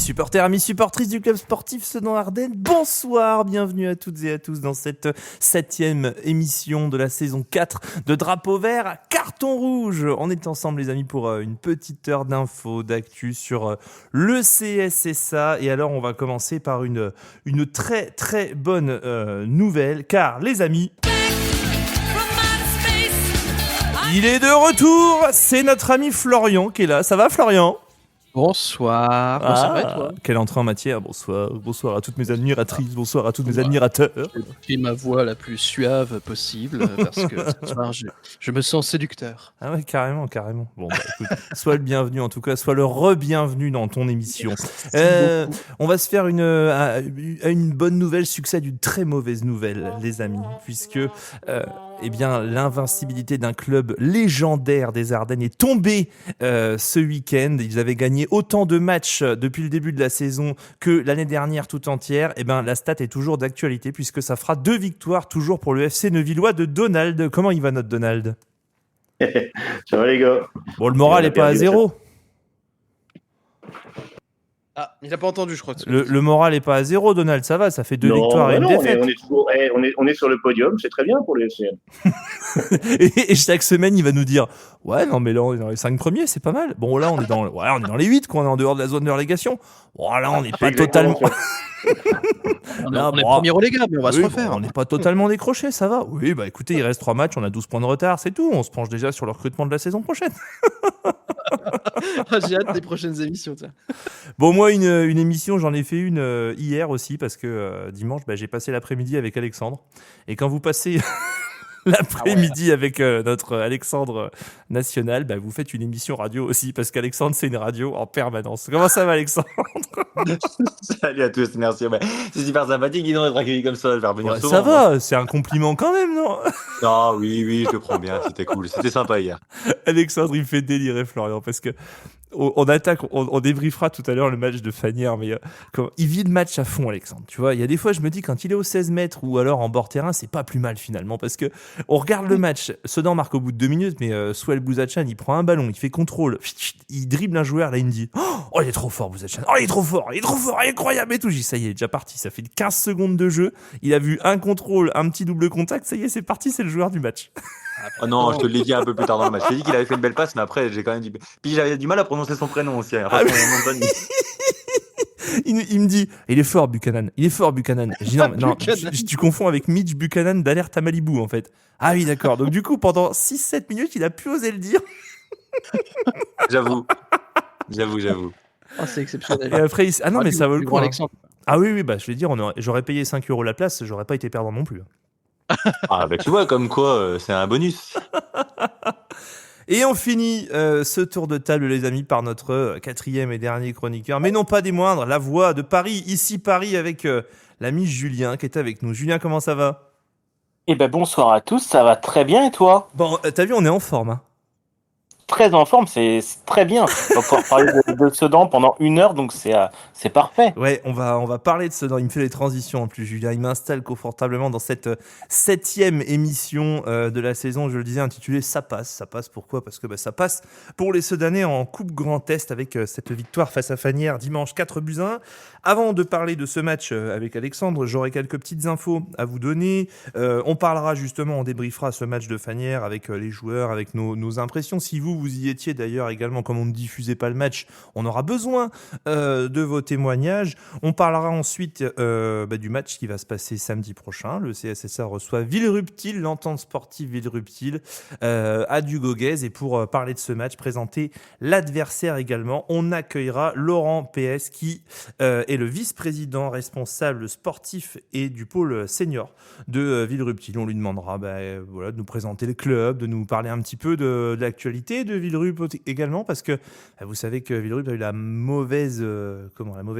supporters, amis supportrices du club sportif Sedan-Ardennes, bonsoir, bienvenue à toutes et à tous dans cette 7e émission de la saison 4 de Drapeau Vert, Carton Rouge. On est ensemble les amis pour une petite heure d'infos, d'actu sur le CSSA. Et alors on va commencer par une très très bonne nouvelle, car les amis... Il est de retour, c'est notre ami Florian qui est là. Ça va Florian ? Bonsoir. Bonsoir à toi. Quelle entrée en matière. Bonsoir à toutes mes admiratrices, bonsoir à tous mes admirateurs. J'ai ma voix la plus suave possible parce que ce soir je me sens séducteur. Ah ouais, carrément. Bon, bah, écoute, sois le bienvenu en tout cas, sois le re-bienvenu dans ton émission. On va se faire une bonne nouvelle, succès d'une très mauvaise nouvelle, les amis, puisque l'invincibilité d'un club légendaire des Ardennes est tombée ce week-end. Ils avaient gagné autant de matchs depuis le début de la saison que l'année dernière tout entière. La stat est toujours d'actualité puisque ça fera 2 victoires toujours pour le FC Neuvillois de Donald. Comment il va notre Donald ? Ça va les gars. Bon, le moral n'est pas à zéro. Ah, il n'a pas entendu, je crois. Le moral n'est pas à zéro, Donald, ça va, ça fait 2 victoires et une défaite. On est sur le podium, c'est très bien pour les FCN. et chaque semaine, il va nous dire « Ouais, non, mais là, on est dans les 5 premiers, c'est pas mal. Bon, là, on est dans les 8, quoi, on est en dehors de la zone de relégation. Bon, là, on n'est pas totalement... » On est premier relégable, mais on va se refaire. On n'est pas totalement décroché, ça va. Oui, bah écoutez, il reste 3 matchs, on a 12 points de retard, c'est tout. On se penche déjà sur le recrutement de la saison prochaine. J'ai hâte des prochaines émissions. Tiens. Bon, moi, une émission, j'en ai fait une hier aussi, parce que dimanche, j'ai passé l'après-midi avec Alexandre. Et quand vous passez... l'après-midi avec notre Alexandre National, vous faites une émission radio aussi, parce qu'Alexandre, c'est une radio en permanence. Comment ça va, Alexandre ? Salut à tous, merci. C'est super sympathique, dis donc, d'être accueilli comme ça. Je vais revenir souvent. Ça va, c'est un compliment quand même, non ? Non, oui, je le prends bien, c'était cool, c'était sympa hier. Alexandre, il me fait délirer Florian, parce que on débriefera tout à l'heure le match de Fanière, mais il vit le match à fond, Alexandre. Tu vois, il y a des fois, je me dis, quand il est au 16 mètres ou alors en bord terrain, c'est pas plus mal finalement, parce que on regarde le match, Sedan marque au bout de 2 minutes, mais Souel Bouzatchan, il prend un ballon, il fait contrôle, il dribble un joueur, là il me dit « Oh, il est trop fort Bouzatchan, oh, il est trop fort, incroyable et tout ». J'ai dit « Ça y est, déjà parti, ça fait 15 secondes de jeu, il a vu un contrôle, un petit double contact, ça y est, c'est parti, c'est le joueur du match ». Oh non, je te l'ai dit un peu plus tard dans le match. J'ai dit qu'il avait fait une belle passe, mais après, j'ai quand même dit. Puis j'avais du mal à prononcer son prénom aussi. Il me dit, il est fort Buchanan. J'ai dit non, tu confonds avec Mitch Buchanan d'Alerte à Malibu en fait. Ah oui, d'accord. Donc du coup, pendant 6-7 minutes, il a pu oser le dire. J'avoue. Oh, c'est exceptionnel. Et après, mais ça vaut le coup. Ah oui, je vais dire, j'aurais payé 5 € la place, j'aurais pas été perdant non plus. Ah tu vois, comme quoi, c'est un bonus. Et on finit ce tour de table, les amis, par notre 4e et dernier chroniqueur, mais non pas des moindres, la voix de Paris, ici Paris, avec l'ami Julien qui est avec nous. Julien, comment ça va ? Bonsoir à tous, ça va très bien et toi ? Bon, t'as vu, on est en forme, hein. Très en forme, c'est très bien. On va pouvoir parler de Sedan pendant 1 heure, donc c'est parfait. Ouais, on va parler de Sedan. Il me fait les transitions en plus, Julien. Il m'installe confortablement dans cette 7e émission de la saison, je le disais, intitulée Ça passe. Ça passe pourquoi ? Parce que ça passe pour les Sedanais en Coupe Grand Est avec cette victoire face à Fanière dimanche 4-1. Avant de parler de ce match avec Alexandre, j'aurai quelques petites infos à vous donner. On parlera justement, on débriefera ce match de Fanière avec les joueurs, avec nos impressions. Si vous y étiez d'ailleurs également, comme on ne diffusait pas le match, on aura besoin de vos témoignages. On parlera ensuite du match qui va se passer samedi prochain. Le CSSA reçoit Villeruptil, l'entente sportive Villeruptil à Dugoguez. Et pour parler de ce match, présenter l'adversaire également, on accueillera Laurent PS qui est le vice-président responsable sportif et du pôle senior de Villeruptil. On lui demandera de nous présenter le club, de nous parler un petit peu de l'actualité de Villerupt également, parce que vous savez que Villerupt a eu la mauvaise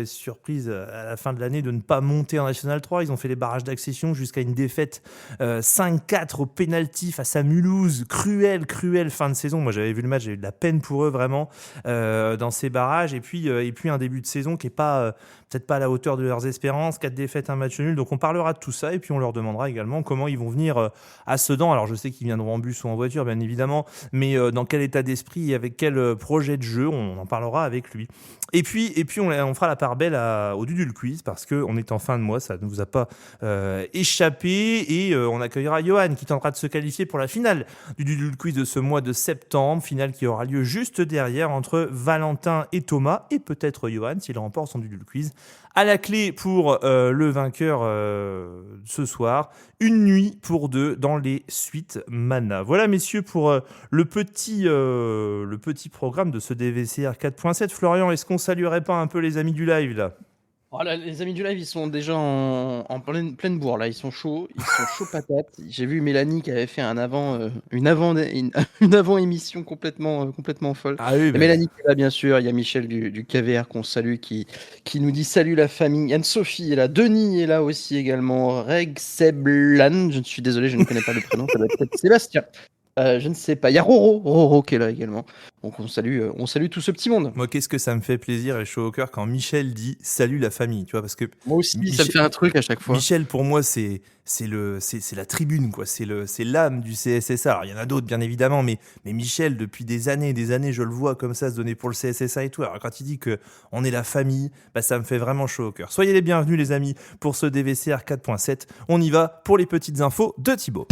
surprise à la fin de l'année de ne pas monter en National 3. Ils ont fait les barrages d'accession jusqu'à une défaite 5-4 au pénalty face à Mulhouse. Cruelle fin de saison. Moi, j'avais vu le match, j'ai eu de la peine pour eux vraiment dans ces barrages. Et puis un début de saison qui est peut-être pas à la hauteur de leurs espérances. 4 défaites, un match nul. Donc on parlera de tout ça et puis on leur demandera également comment ils vont venir à Sedan. Alors je sais qu'ils viendront en bus ou en voiture, bien évidemment, mais dans quel état état d'esprit et avec quel projet de jeu, on en parlera avec lui. Et puis on fera la part belle au Dudul Quiz parce qu'on est en fin de mois, ça ne vous a pas échappé. Et on accueillera Johan qui tentera de se qualifier pour la finale du Dudul Quiz de ce mois de septembre. Finale qui aura lieu juste derrière entre Valentin et Thomas et peut-être Johan s'il remporte son Dudul Quiz. À la clé pour le vainqueur ce soir, une nuit pour 2 dans les suites Mana. Voilà messieurs pour le petit programme de ce DVCR 4.7. Florian, est-ce qu'on saluerait pas un peu les amis du live là ? Voilà, les amis du live, ils sont déjà en pleine bourre là, ils sont chauds patates. J'ai vu Mélanie qui avait fait une avant émission complètement folle. Ah oui, Il y a Mélanie qui est là bien sûr, il y a Michel du KVR qu'on salue qui nous dit salut la famille. Anne-Sophie est là, Denis est là aussi également, Reg Seblan, je suis désolé, je ne connais pas le prénom, ça doit être peut-être Sébastien. Je ne sais pas. Il y a Roro qui est là également. Donc on salue tout ce petit monde. Moi, qu'est-ce que ça me fait plaisir et chaud au cœur quand Michel dit salut la famille, tu vois, parce que moi aussi, ça me fait un truc à chaque fois. Michel, pour moi, c'est la tribune, quoi. C'est l'âme du CSSA. Alors, il y en a d'autres, bien évidemment, mais Michel, depuis des années, je le vois comme ça se donner pour le CSSA et tout. Alors, quand il dit que on est la famille, bah, ça me fait vraiment chaud au cœur. Soyez les bienvenus, les amis, pour ce DVCR 4.7. On y va pour les petites infos de Thibaut.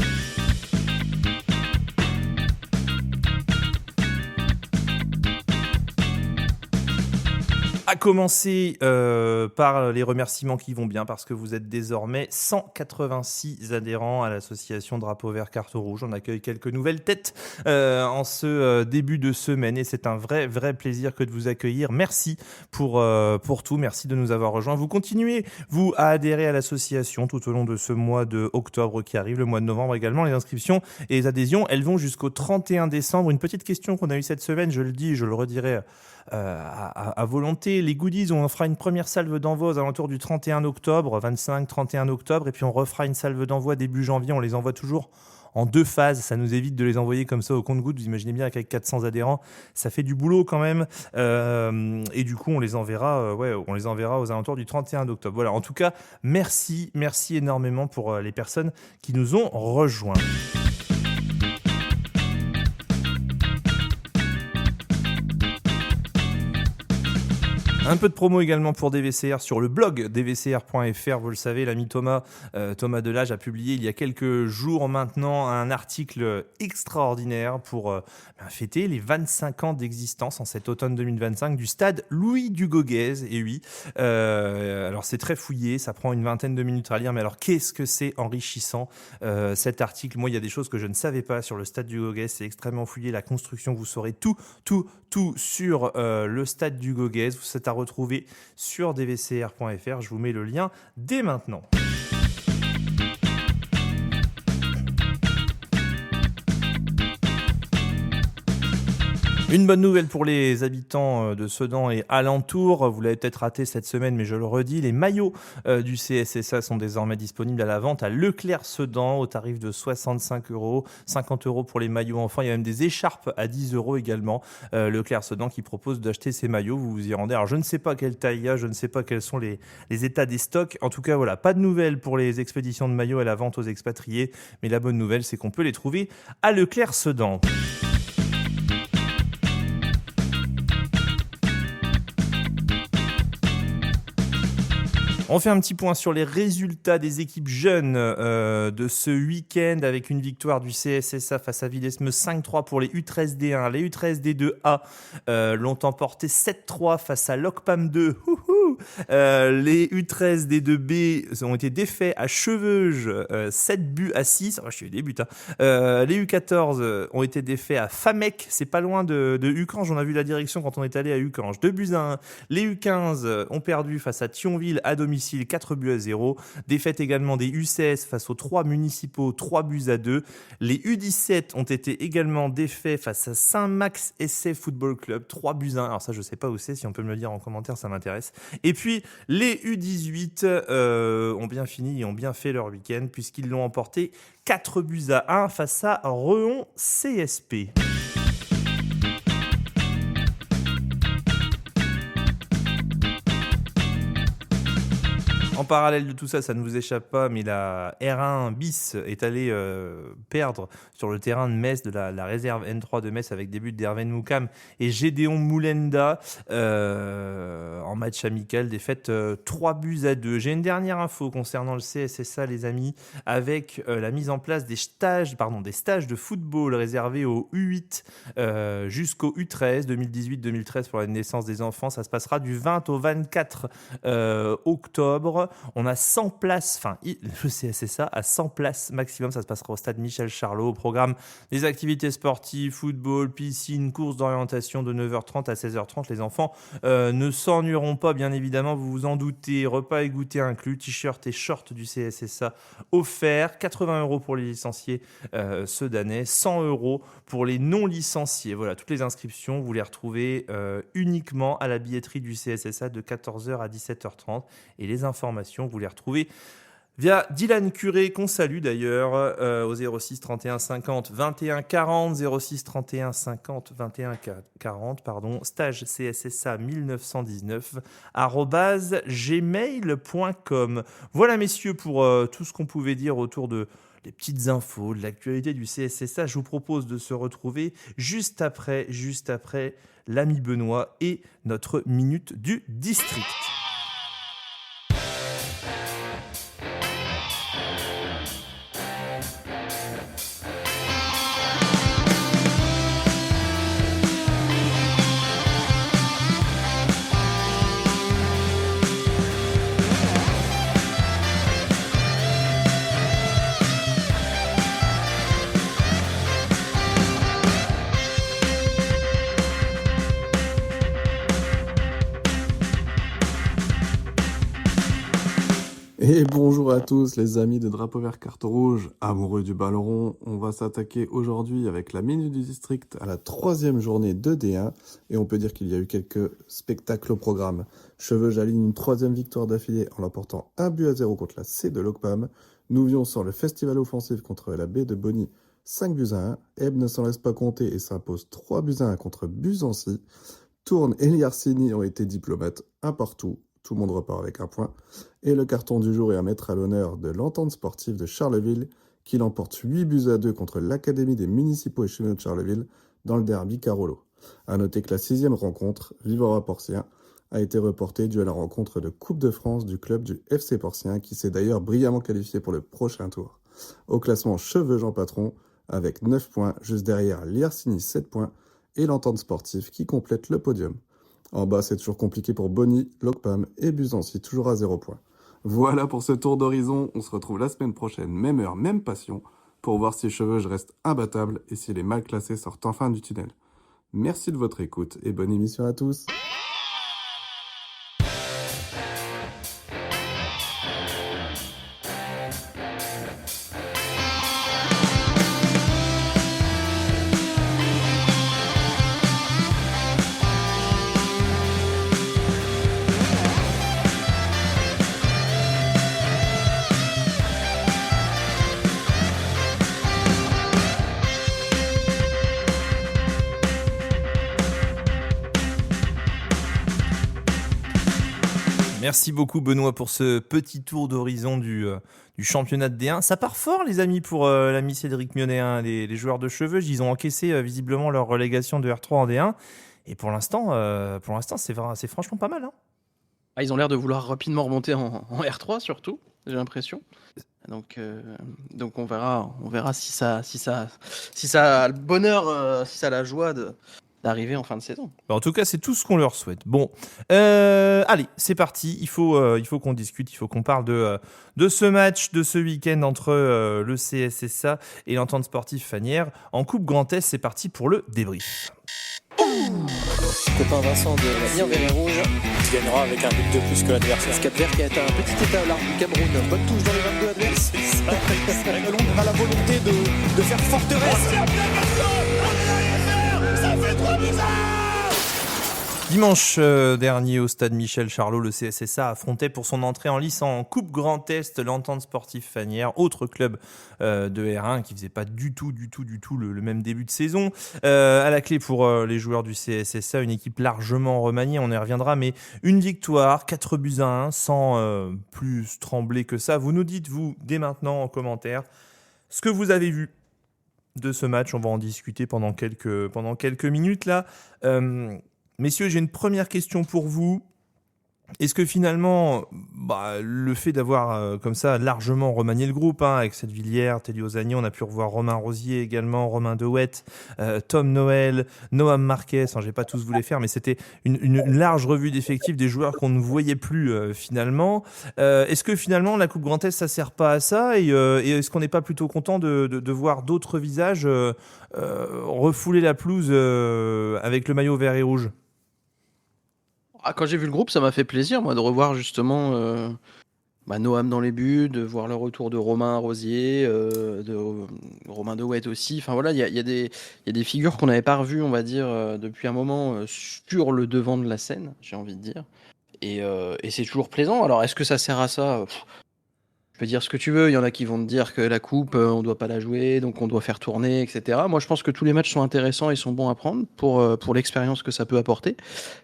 À commencer par les remerciements qui vont bien parce que vous êtes désormais 186 adhérents à l'association Drapeau Vert Carte Rouge. On accueille quelques nouvelles têtes en ce début de semaine et c'est un vrai plaisir que de vous accueillir. Merci pour tout, merci de nous avoir rejoints. Vous continuez, vous, à adhérer à l'association tout au long de ce mois de octobre qui arrive, le mois de novembre également. Les inscriptions et les adhésions, elles vont jusqu'au 31 décembre. Une petite question qu'on a eue cette semaine, je le dis, je le redirai à volonté. Les goodies, on fera une première salve d'envoi aux alentours du 31 octobre, 25-31 octobre, et puis on refera une salve d'envoi début janvier. On les envoie toujours en 2 phases, ça nous évite de les envoyer comme ça au compte-gouttes. Vous imaginez bien qu'avec 400 adhérents, ça fait du boulot quand même. Et du coup, on les enverra aux alentours du 31 octobre. Voilà, en tout cas, merci énormément pour les personnes qui nous ont rejoints. Un peu de promo également pour DVCR sur le blog dvcr.fr. Vous le savez, l'ami Thomas Delage a publié il y a quelques jours maintenant un article extraordinaire pour fêter les 25 ans d'existence en cet automne 2025 du stade Louis Dugauguez. Et oui, alors c'est très fouillé, ça prend une vingtaine de minutes à lire, mais alors qu'est-ce que c'est enrichissant cet article. Moi, il y a des choses que je ne savais pas sur le stade Dugauguez, c'est extrêmement fouillé, la construction, vous saurez tout sur le stade Dugauguez. C'est à retrouver sur dvcr.fr. Je vous mets le lien dès maintenant. Une bonne nouvelle pour les habitants de Sedan et alentours. Vous l'avez peut-être raté cette semaine, mais je le redis, les maillots du CSSA sont désormais disponibles à la vente à Leclerc Sedan au tarif de 65 €, 50 € pour les maillots enfants. Il y a même des écharpes à 10 € également. Leclerc Sedan qui propose d'acheter ces maillots. Vous vous y rendez. Alors je ne sais pas quelle taille il y a, je ne sais pas quels sont les états des stocks. En tout cas, voilà, pas de nouvelles pour les expéditions de maillots à la vente aux expatriés. Mais la bonne nouvelle, c'est qu'on peut les trouver à Leclerc Sedan. On fait un petit point sur les résultats des équipes jeunes de ce week-end avec une victoire du CSSA face à Villesme 5-3 pour les U13D1. Les U13D2A l'ont emporté 7-3 face à Locpam 2. Les U13D2B ont été défaits à Cheveuge 7-6. Je suis des buts. Les U14 ont été défaits à Famec. C'est pas loin de Ucange. On a vu la direction quand on est allé à Ucange. 2-1. Les U15 ont perdu face à Thionville à domicile. 4-0. Défaite également des U16 face aux 3 municipaux, 3-2. Les U17 ont été également défaits face à Saint-Max SF Football Club, 3-1. Alors ça, je sais pas où c'est, si on peut me le dire en commentaire, ça m'intéresse. Et puis, les U18 ont bien fini et ont bien fait leur week-end puisqu'ils l'ont emporté 4-1 face à Rehon CSP. En parallèle de tout ça, ça ne vous échappe pas, mais la R1 bis est allée perdre sur le terrain de Metz, de la réserve N3 de Metz, avec des buts d'Hervé Moukam et Gédéon Moulenda en match amical, défaite 3-2. J'ai une dernière info concernant le CSSA, les amis, avec la mise en place des stages de football réservés au U8 jusqu'au U13, 2018-2013 pour la naissance des enfants. Ça se passera du 20 au 24 octobre. On a 100 places, le CSSA a 100 places maximum. Ça se passera au stade Michel Charlot. Au programme des activités sportives, football, piscine, courses d'orientation de 9h30 à 16h30. Les enfants ne s'ennuieront pas, bien évidemment, vous vous en doutez. Repas et goûter inclus, t-shirt et short du CSSA offerts. 80 € pour les licenciés sedanais, 100 € pour les non licenciés. Voilà, toutes les inscriptions, vous les retrouvez uniquement à la billetterie du CSSA de 14h à 17h30. Et les informations, vous les retrouvez via Dylan Curé, qu'on salue d'ailleurs, au 06 31 50 21 40, 06 31 50 21 40, stage CSSA 1919, @gmail.com. Voilà, messieurs, pour tout ce qu'on pouvait dire autour de les petites infos, de l'actualité du CSSA. Je vous propose de se retrouver juste après l'ami Benoît et notre minute du district. Et bonjour à tous les amis de Drapeau Vert Carte Rouge, amoureux du ballon rond. On va s'attaquer aujourd'hui avec la Minute du District à la 3e journée de D1 et on peut dire qu'il y a eu quelques spectacles au programme. Cheveux aligne une 3e victoire d'affilée en l'emportant 1-0 contre la C de l'Ocpam. Nouvion sort le festival offensif contre la B de Bonny 5-1. Ebb ne s'en laisse pas compter et s'impose 3-1 contre Buzancy. Tourne et Liarcini ont été diplomates un partout. Tout le monde repart avec un point. Et le carton du jour est à mettre à l'honneur de l'Entente sportive de Charleville, qui l'emporte 8-2 contre l'Académie des municipaux et cheminots de Charleville dans le derby Carolo. À noter que la 6e rencontre, Vivora-Porcien, a été reportée due à la rencontre de Coupe de France du club du FC Porcien, qui s'est d'ailleurs brillamment qualifié pour le prochain tour. Au classement, Cheveux Jean Patron, avec 9 points, juste derrière Liarcini 7 points, et l'Entente sportive qui complète le podium. En bas, c'est toujours compliqué pour Bonny, Locpam et Buzancy, toujours à 0 points. Voilà pour ce tour d'horizon. On se retrouve la semaine prochaine, même heure, même passion, pour voir si Cheveux reste imbattable et si les mal classés sortent enfin du tunnel. Merci de votre écoute et bonne émission à tous. Merci beaucoup Benoît pour ce petit tour d'horizon du championnat de D1. Ça part fort les amis pour l'ami Cédric Mionnet, hein, les joueurs de Cheveux. Ils ont encaissé visiblement leur relégation de R3 en D1. Et pour l'instant c'est franchement pas mal. Hein. Ah, ils ont l'air de vouloir rapidement remonter en R3 surtout, j'ai l'impression. Donc on verra si ça a le bonheur, si ça a la joie d'arriver en fin de saison. En tout cas, c'est tout ce qu'on leur souhaite. Bon, allez, c'est parti. Il faut qu'on discute, il faut qu'on parle de ce match, de ce week-end entre le CSSA et l'Entente sportive Fanière. En Coupe Grand Est, c'est parti pour le débrief. Copain Vincent de la Nière Rouge qui gagnera avec un but de plus que l'adversaire. Cap-Vert qui a été un petit état à l'arme du Cameroun. Bonne touche dans les 22 adverses. Londres a la volonté de faire forteresse. Dimanche dernier au stade Michel Charlot, le CSSA affrontait pour son entrée en lice en Coupe Grand Est l'Entente Sportive Fanière, autre club de R1 qui faisait pas du tout le même début de saison. À la clé pour les joueurs du CSSA, une équipe largement remaniée, on y reviendra, mais une victoire, 4-1, sans plus trembler que ça. Vous nous dites, vous, dès maintenant en commentaire, ce que vous avez vu de ce match. On va en discuter pendant quelques minutes là. Messieurs, j'ai une première question pour vous. Est-ce que finalement, le fait d'avoir comme ça largement remanié le groupe, avec Villiers, Telly Ozani, on a pu revoir Romain Rosier également, Romain Dewett, Tom Noël, Noam Marquez, je vais pas tous vous les faire, mais c'était une large revue d'effectifs des joueurs qu'on ne voyait plus finalement. Est-ce que finalement la Coupe Grand Est, ça sert pas à ça et est-ce qu'on n'est pas plutôt content de voir d'autres visages refouler la pelouse avec le maillot vert et rouge? Quand j'ai vu le groupe, ça m'a fait plaisir, moi, de revoir justement Noam dans les buts, de voir le retour de Romain Rosier, de Romain Dewett aussi. Enfin voilà, il y a des figures qu'on n'avait pas revues, on va dire, depuis un moment sur le devant de la scène, j'ai envie de dire. Et c'est toujours plaisant. Alors, est-ce que ça sert à ça? Tu peux dire ce que tu veux. Il y en a qui vont te dire que la coupe, on ne doit pas la jouer, donc on doit faire tourner, etc. Moi, je pense que tous les matchs sont intéressants et sont bons à prendre pour l'expérience que ça peut apporter.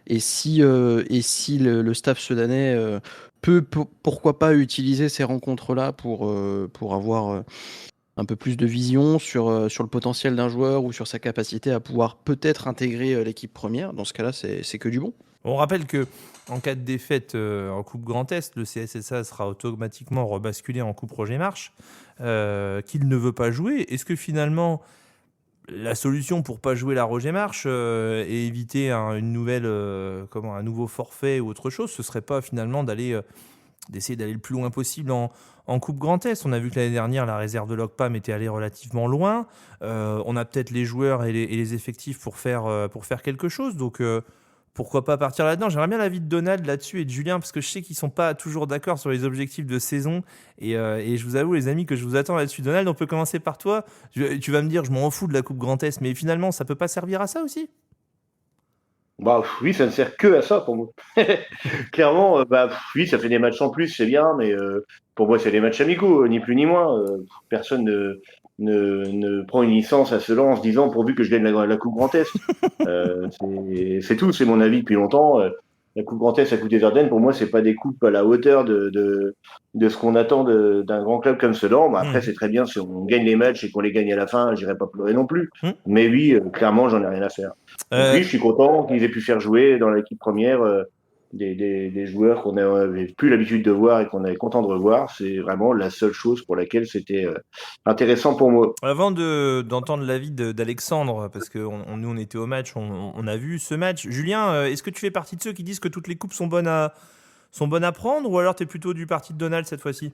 Et si le staff sudanais peut, pourquoi pas, utiliser ces rencontres-là pour avoir un peu plus de vision sur le potentiel d'un joueur ou sur sa capacité à pouvoir peut-être intégrer l'équipe première, dans ce cas-là, c'est que du bon. On rappelle que en cas de défaite en Coupe Grand Est, le CSSA sera automatiquement rebasculé en Coupe Roger Marche, qu'il ne veut pas jouer. Est-ce que finalement, la solution pour pas jouer la Roger Marche et éviter un nouveau forfait ou autre chose, ce serait pas finalement d'essayer d'aller le plus loin possible en Coupe Grand Est? On a vu que l'année dernière, la réserve de l'OCPAM était allée relativement loin. On a peut-être les joueurs et les effectifs pour faire quelque chose. Donc, pourquoi pas partir là-dedans? J'aimerais bien l'avis de Donald là-dessus et de Julien, parce que je sais qu'ils sont pas toujours d'accord sur les objectifs de saison. Et je vous avoue, les amis, que je vous attends là-dessus. Donald, on peut commencer par toi. Tu vas me dire, je m'en fous de la Coupe Grand Est, mais finalement, ça peut pas servir à ça aussi? Oui, ça ne sert que à ça pour moi. Clairement, oui, ça fait des matchs en plus, c'est bien, mais pour moi, c'est des matchs amicaux, ni plus ni moins. Personne ne prend une licence à Sedan en se disant pourvu que je gagne la Coupe Grand Est. C'est tout, c'est mon avis depuis longtemps. La Coupe Grand Est, la Coupe des Ardennes, pour moi, c'est pas des coupes à la hauteur de ce qu'on attend d'un grand club comme Sedan. Après, c'est très bien si on gagne les matchs et qu'on les gagne à la fin, j'irai pas pleurer non plus. Mais oui, clairement, j'en ai rien à faire. Donc oui, je suis content qu'ils aient pu faire jouer dans l'équipe première des joueurs qu'on n'avait plus l'habitude de voir et qu'on avait content de revoir. C'est vraiment la seule chose pour laquelle c'était intéressant pour moi. Avant d'entendre l'avis d'Alexandre, parce que nous on était au match, on a vu ce match. Julien, est-ce que tu fais partie de ceux qui disent que toutes les coupes sont bonnes à prendre, ou alors tu es plutôt du parti de Donald cette fois-ci?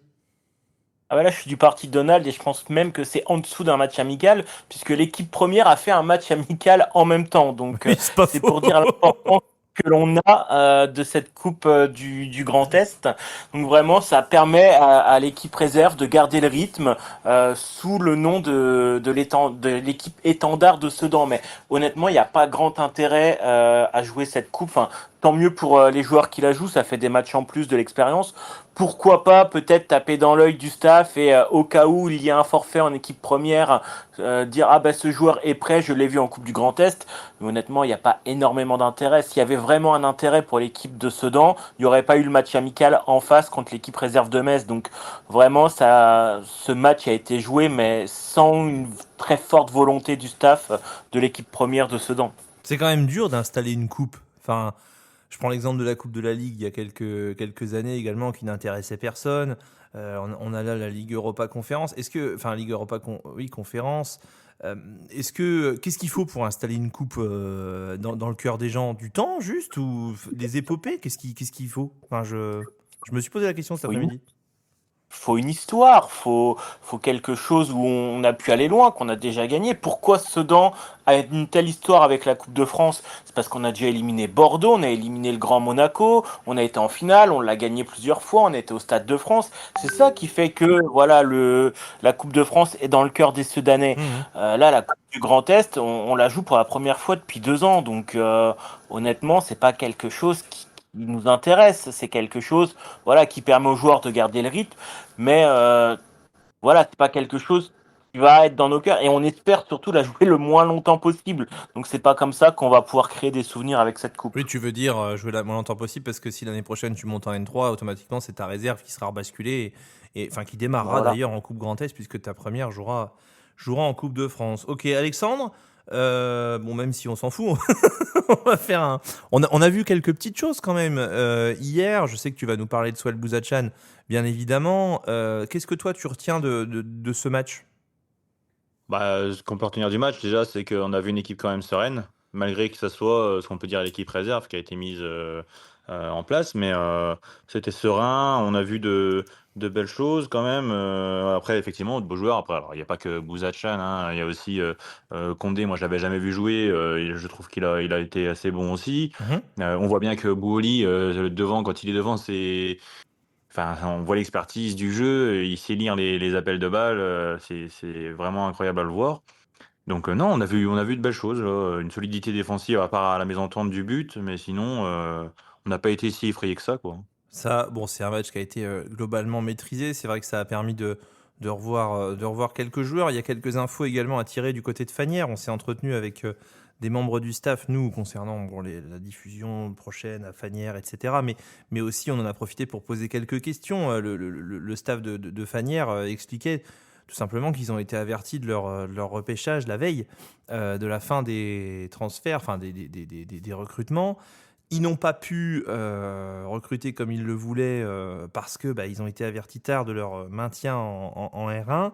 Là, je suis du parti de Donald et je pense même que c'est en dessous d'un match amical, puisque l'équipe première a fait un match amical en même temps. Donc, Oui, c'est pour dire l'importance que l'on a de cette coupe du Grand Est. Donc vraiment, ça permet à l'équipe réserve de garder le rythme sous le nom de l'équipe étendard de Sedan. Mais honnêtement, il n'y a pas grand intérêt à jouer cette coupe. Enfin, tant mieux pour les joueurs qui la jouent, ça fait des matchs en plus, de l'expérience. Pourquoi pas peut-être taper dans l'œil du staff et au cas où il y a un forfait en équipe première, dire ce joueur est prêt, je l'ai vu en Coupe du Grand Est. Mais honnêtement, il n'y a pas énormément d'intérêt. S'il y avait vraiment un intérêt pour l'équipe de Sedan, il n'y aurait pas eu le match amical en face contre l'équipe réserve de Metz. Donc vraiment, ce match a été joué, mais sans une très forte volonté du staff de l'équipe première de Sedan. C'est quand même dur d'installer une coupe. Enfin, je prends l'exemple de la Coupe de la Ligue il y a quelques années également, qui n'intéressait personne. On a là la Ligue Europa Conférence. Ligue Europa Conférence. Qu'est-ce qu'il faut pour installer une coupe dans le cœur des gens? Du temps juste, ou des épopées? Qu'est-ce qu'il faut? Je me suis posé la question cet après-midi. faut une histoire, faut quelque chose où on a pu aller loin, qu'on a déjà gagné. Pourquoi Sedan a une telle histoire avec la Coupe de France? C'est parce qu'on a déjà éliminé Bordeaux, on a éliminé le Grand Monaco, on a été en finale, on l'a gagné plusieurs fois, on a été au Stade de France. C'est ça qui fait que voilà la Coupe de France est dans le cœur des Sedanais. Là, la Coupe du Grand Est, on la joue pour la première fois depuis 2 ans, donc honnêtement, c'est pas quelque chose qui nous intéresse, c'est quelque chose voilà qui permet aux joueurs de garder le rythme, mais voilà, c'est pas quelque chose qui va être dans nos cœurs et on espère surtout la jouer le moins longtemps possible. Donc c'est pas comme ça qu'on va pouvoir créer des souvenirs avec cette coupe. Oui, tu veux dire jouer le moins longtemps possible parce que si l'année prochaine tu montes en N3, automatiquement c'est ta réserve qui sera rebasculée et enfin qui démarrera d'ailleurs en Coupe Grand Est puisque ta première jouera en Coupe de France. Ok, Alexandre. Bon, même si on s'en fout, on va faire on a vu quelques petites choses quand même hier. Je sais que tu vas nous parler de Sohail Bouzatchan, bien évidemment. Qu'est-ce que toi tu retiens de ce match? Ce qu'on peut retenir du match, déjà, c'est qu'on a vu une équipe quand même sereine, malgré que ça soit ce qu'on peut dire l'équipe réserve qui a été mise en place. Mais c'était serein, on a vu de belles choses quand même. Après, effectivement, de beaux joueurs. Après, alors, il n'y a pas que Bouzatchan, hein, il y a aussi Condé. Moi, je l'avais jamais vu jouer. Et je trouve qu'il a été assez bon aussi. On voit bien que Bouholi, devant, quand il est devant, c'est. Enfin, on voit l'expertise du jeu, il sait lire les appels de balles, c'est vraiment incroyable à le voir. Donc non, on a vu de belles choses, une solidité défensive à part à la mésentente du but, mais sinon, on n'a pas été si effrayé que ça, quoi. Ça, bon, c'est un match qui a été globalement maîtrisé. C'est vrai que ça a permis de revoir quelques joueurs. Il y a quelques infos également à tirer du côté de Fagnières. On s'est entretenu avec des membres du staff, nous, concernant la diffusion prochaine à Fagnières, etc. Mais aussi, on en a profité pour poser quelques questions. Le staff de Fagnières expliquait tout simplement qu'ils ont été avertis de leur repêchage la veille de la fin des transferts, enfin des recrutements. Ils n'ont pas pu recruter comme ils le voulaient parce que ils ont été avertis tard de leur maintien en R1.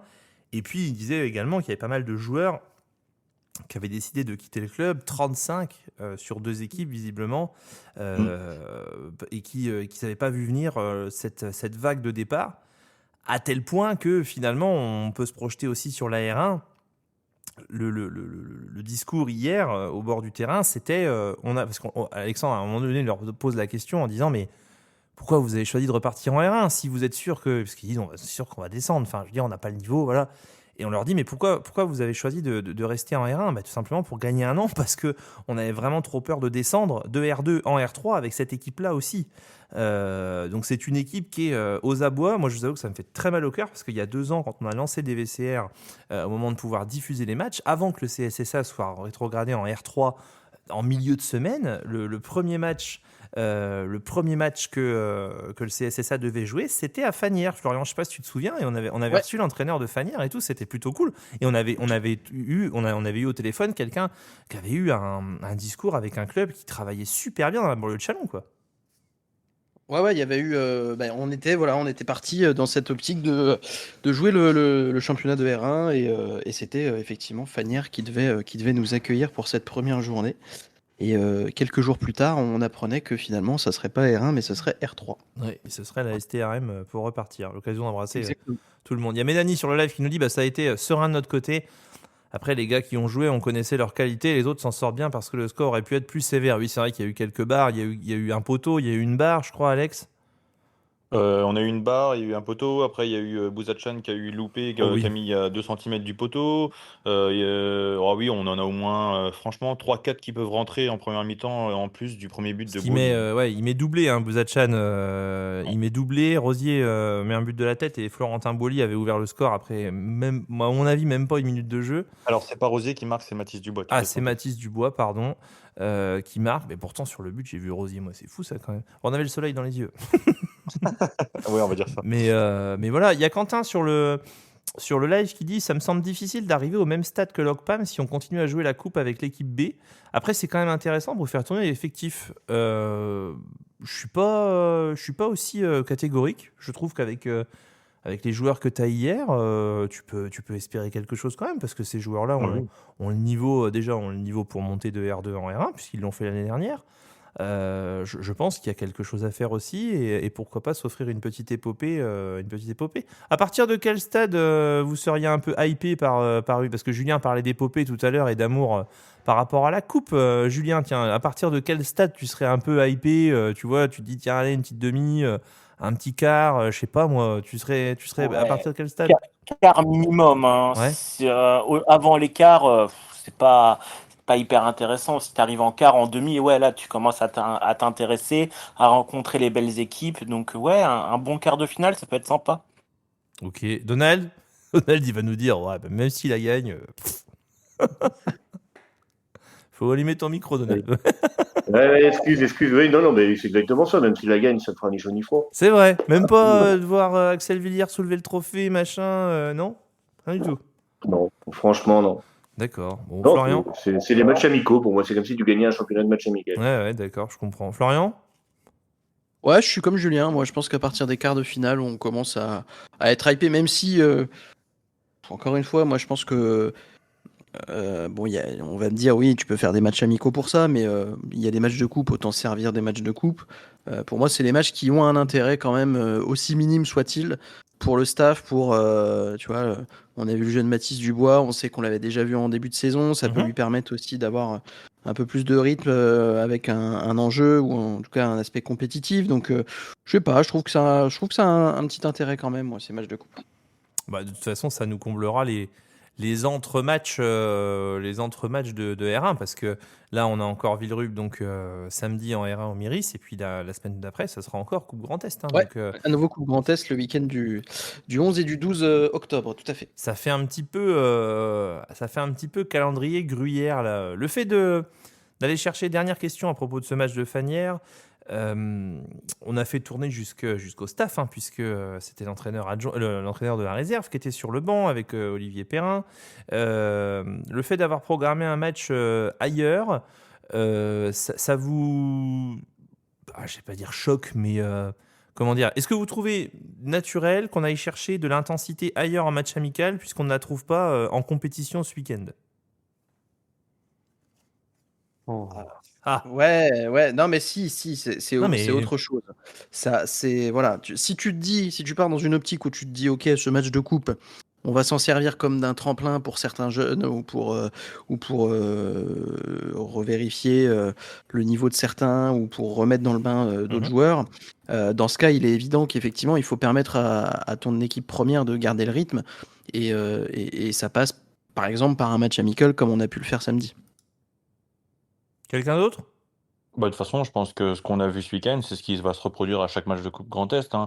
Et puis, ils disaient également qu'il y avait pas mal de joueurs qui avaient décidé de quitter le club, 35 sur 2 équipes visiblement, et qui n'avaient pas vu venir cette vague de départ, à tel point que finalement, on peut se projeter aussi sur la R1. Le discours hier au bord du terrain, c'était parce qu'Alexandre à un moment donné leur pose la question en disant mais pourquoi vous avez choisi de repartir en R1 si vous êtes sûr parce qu'ils disent c'est sûr qu'on va descendre, enfin je veux dire on n'a pas le niveau, voilà. Et on leur dit mais pourquoi vous avez choisi de rester en R1? Tout simplement pour gagner un an, parce que on avait vraiment trop peur de descendre de R2 en R3 avec cette équipe là aussi. Donc c'est une équipe qui est aux abois. Moi je vous avoue que ça me fait très mal au cœur parce qu'il y a 2 ans, quand on a lancé des VCR au moment de pouvoir diffuser les matchs, avant que le CSSA soit rétrogradé en R3 en milieu de semaine, le premier match que le CSSA devait jouer, c'était à Fagnières. Florian, je sais pas si tu te souviens, et on avait reçu l'entraîneur de Fagnières et tout, c'était plutôt cool. Et on avait eu au téléphone quelqu'un qui avait eu un discours avec un club qui travaillait super bien dans la banlieue de Châlons, quoi. Ouais, il y avait eu. On était parti dans cette optique de jouer le championnat de R1 et c'était effectivement Fagnières qui devait nous accueillir pour cette première journée. Et quelques jours plus tard, on apprenait que finalement, ça serait pas R1, mais ce serait R3. Oui, et ce serait la STRM pour repartir. L'occasion d'embrasser tout le monde. Il y a Mélanie sur le live qui nous dit ça a été serein de notre côté. Après, les gars qui ont joué, on connaissait leur qualité. Les autres s'en sortent bien parce que le score aurait pu être plus sévère. Oui, c'est vrai qu'il y a eu quelques barres. Il y a eu un poteau, il y a eu une barre, je crois, Alex. On a eu une barre, il y a eu un poteau, après il y a eu Bouzatchan qui a eu loupé, qui a mis à 2 cm du poteau. Oui, on en a au moins, franchement, 3-4 qui peuvent rentrer en première mi-temps en plus du premier but de Bouholi. Il met doublé, Bouzatchan. Il met doublé, Rosier met un but de la tête et Florentin Bouholi avait ouvert le score après, à mon avis, même pas 1 minute de jeu. Alors, c'est pas Rosier qui marque, c'est Mathis Dubois. C'est Mathis Dubois, pardon, qui marque. Mais pourtant, sur le but, j'ai vu Rosier, moi, c'est fou ça quand même. On avait le soleil dans les yeux. Oui, on va dire ça. Mais voilà, il y a Quentin sur le live qui dit « Ça me semble difficile d'arriver au même stade que l'OCPAM si on continue à jouer la coupe avec l'équipe B. » Après, c'est quand même intéressant pour faire tourner l'effectif. Je suis pas aussi catégorique. Je trouve qu'avec les joueurs que tu as hier, tu peux espérer quelque chose quand même, parce que ces joueurs-là ont le niveau pour monter de R2 en R1, puisqu'ils l'ont fait l'année dernière. Je pense qu'il y a quelque chose à faire aussi et pourquoi pas s'offrir une petite épopée. À partir de quel stade vous seriez un peu hypé par parce que Julien parlait d'épopée tout à l'heure et d'amour par rapport à la coupe. Julien, tiens, à partir de quel stade tu serais un peu hypé tu vois, tu te dis tiens allez une petite demi, un petit quart, je sais pas moi, tu serais à Ouais, partir de quel stade? quart minimum. Hein. Ouais. Avant l'écart, c'est pas hyper intéressant. Si tu arrives en quart, en demi, ouais, là, tu commences à t'intéresser, à rencontrer les belles équipes. Donc, ouais, un bon quart de finale, ça peut être sympa. Ok, Donald. Donald, il va nous dire ouais, bah, même s'il la gagne. Faut allumer ton micro, Donald. Ouais, excuse. Oui, non, mais c'est exactement ça. Même s'il la gagne, ça te fera ni chaud ni froid. C'est vrai. Même pas de voir Axel Villiers soulever le trophée, machin, non? Rien du tout. Non, franchement, non. D'accord. Bon, Non, Florian? c'est les matchs amicaux. Pour moi, c'est comme si tu gagnais un championnat de match amical. Ouais, d'accord, je comprends. Florian? Ouais, je suis comme Julien. Moi, je pense qu'à partir des quarts de finale, on commence à être hypé, même si, encore une fois, moi, je pense que bon, on va me dire, oui, tu peux faire des matchs amicaux pour ça, mais il y a des matchs de coupe, autant servir des matchs de coupe. Pour moi, c'est les matchs qui ont un intérêt quand même, aussi minime soit-il, pour le staff, tu vois, on a vu le jeune Mathis Dubois, on sait qu'on l'avait déjà vu en début de saison, ça peut lui permettre aussi d'avoir un peu plus de rythme avec un enjeu ou en tout cas un aspect compétitif. Donc, je sais pas, je trouve que ça a un petit intérêt quand même, moi, ces matchs de coupe. Bah, de toute façon, ça nous comblera les entre-matchs de R1 parce que là, on a encore Villerupt donc samedi en R1 au Miris et puis la semaine d'après, ça sera encore Coupe Grand Est. Hein, Ouais, donc, à nouveau Coupe Grand Est le week-end du 11 et du 12 octobre, tout à fait. ça fait un petit peu calendrier gruyère là. Le fait d'aller chercher dernière question à propos de ce match de Fanière. On a fait tourner jusqu'au staff, hein, puisque c'était l'entraîneur de la réserve qui était sur le banc avec Olivier Perrin. Le fait d'avoir programmé un match ailleurs, ça vous, je vais pas dire choc, mais comment dire, est-ce que vous trouvez naturel qu'on aille chercher de l'intensité ailleurs en match amical puisqu'on ne la trouve pas en compétition ce week-end? Ah, Ouais, non, mais si, c'est non mais autre chose. Ça, c'est, voilà, si tu pars dans une optique où tu te dis, ok, ce match de coupe, on va s'en servir comme d'un tremplin pour certains jeunes ou pour revérifier le niveau de certains ou pour remettre dans le bain d'autres joueurs. Dans ce cas, il est évident qu'effectivement, il faut permettre à ton équipe première de garder le rythme et ça passe, par exemple, par un match amical comme on a pu le faire samedi. quelqu'un d'autre? Bah, de toute façon, je pense que ce qu'on a vu ce week-end, c'est ce qui va se reproduire à chaque match de Coupe Grand Est. Hein.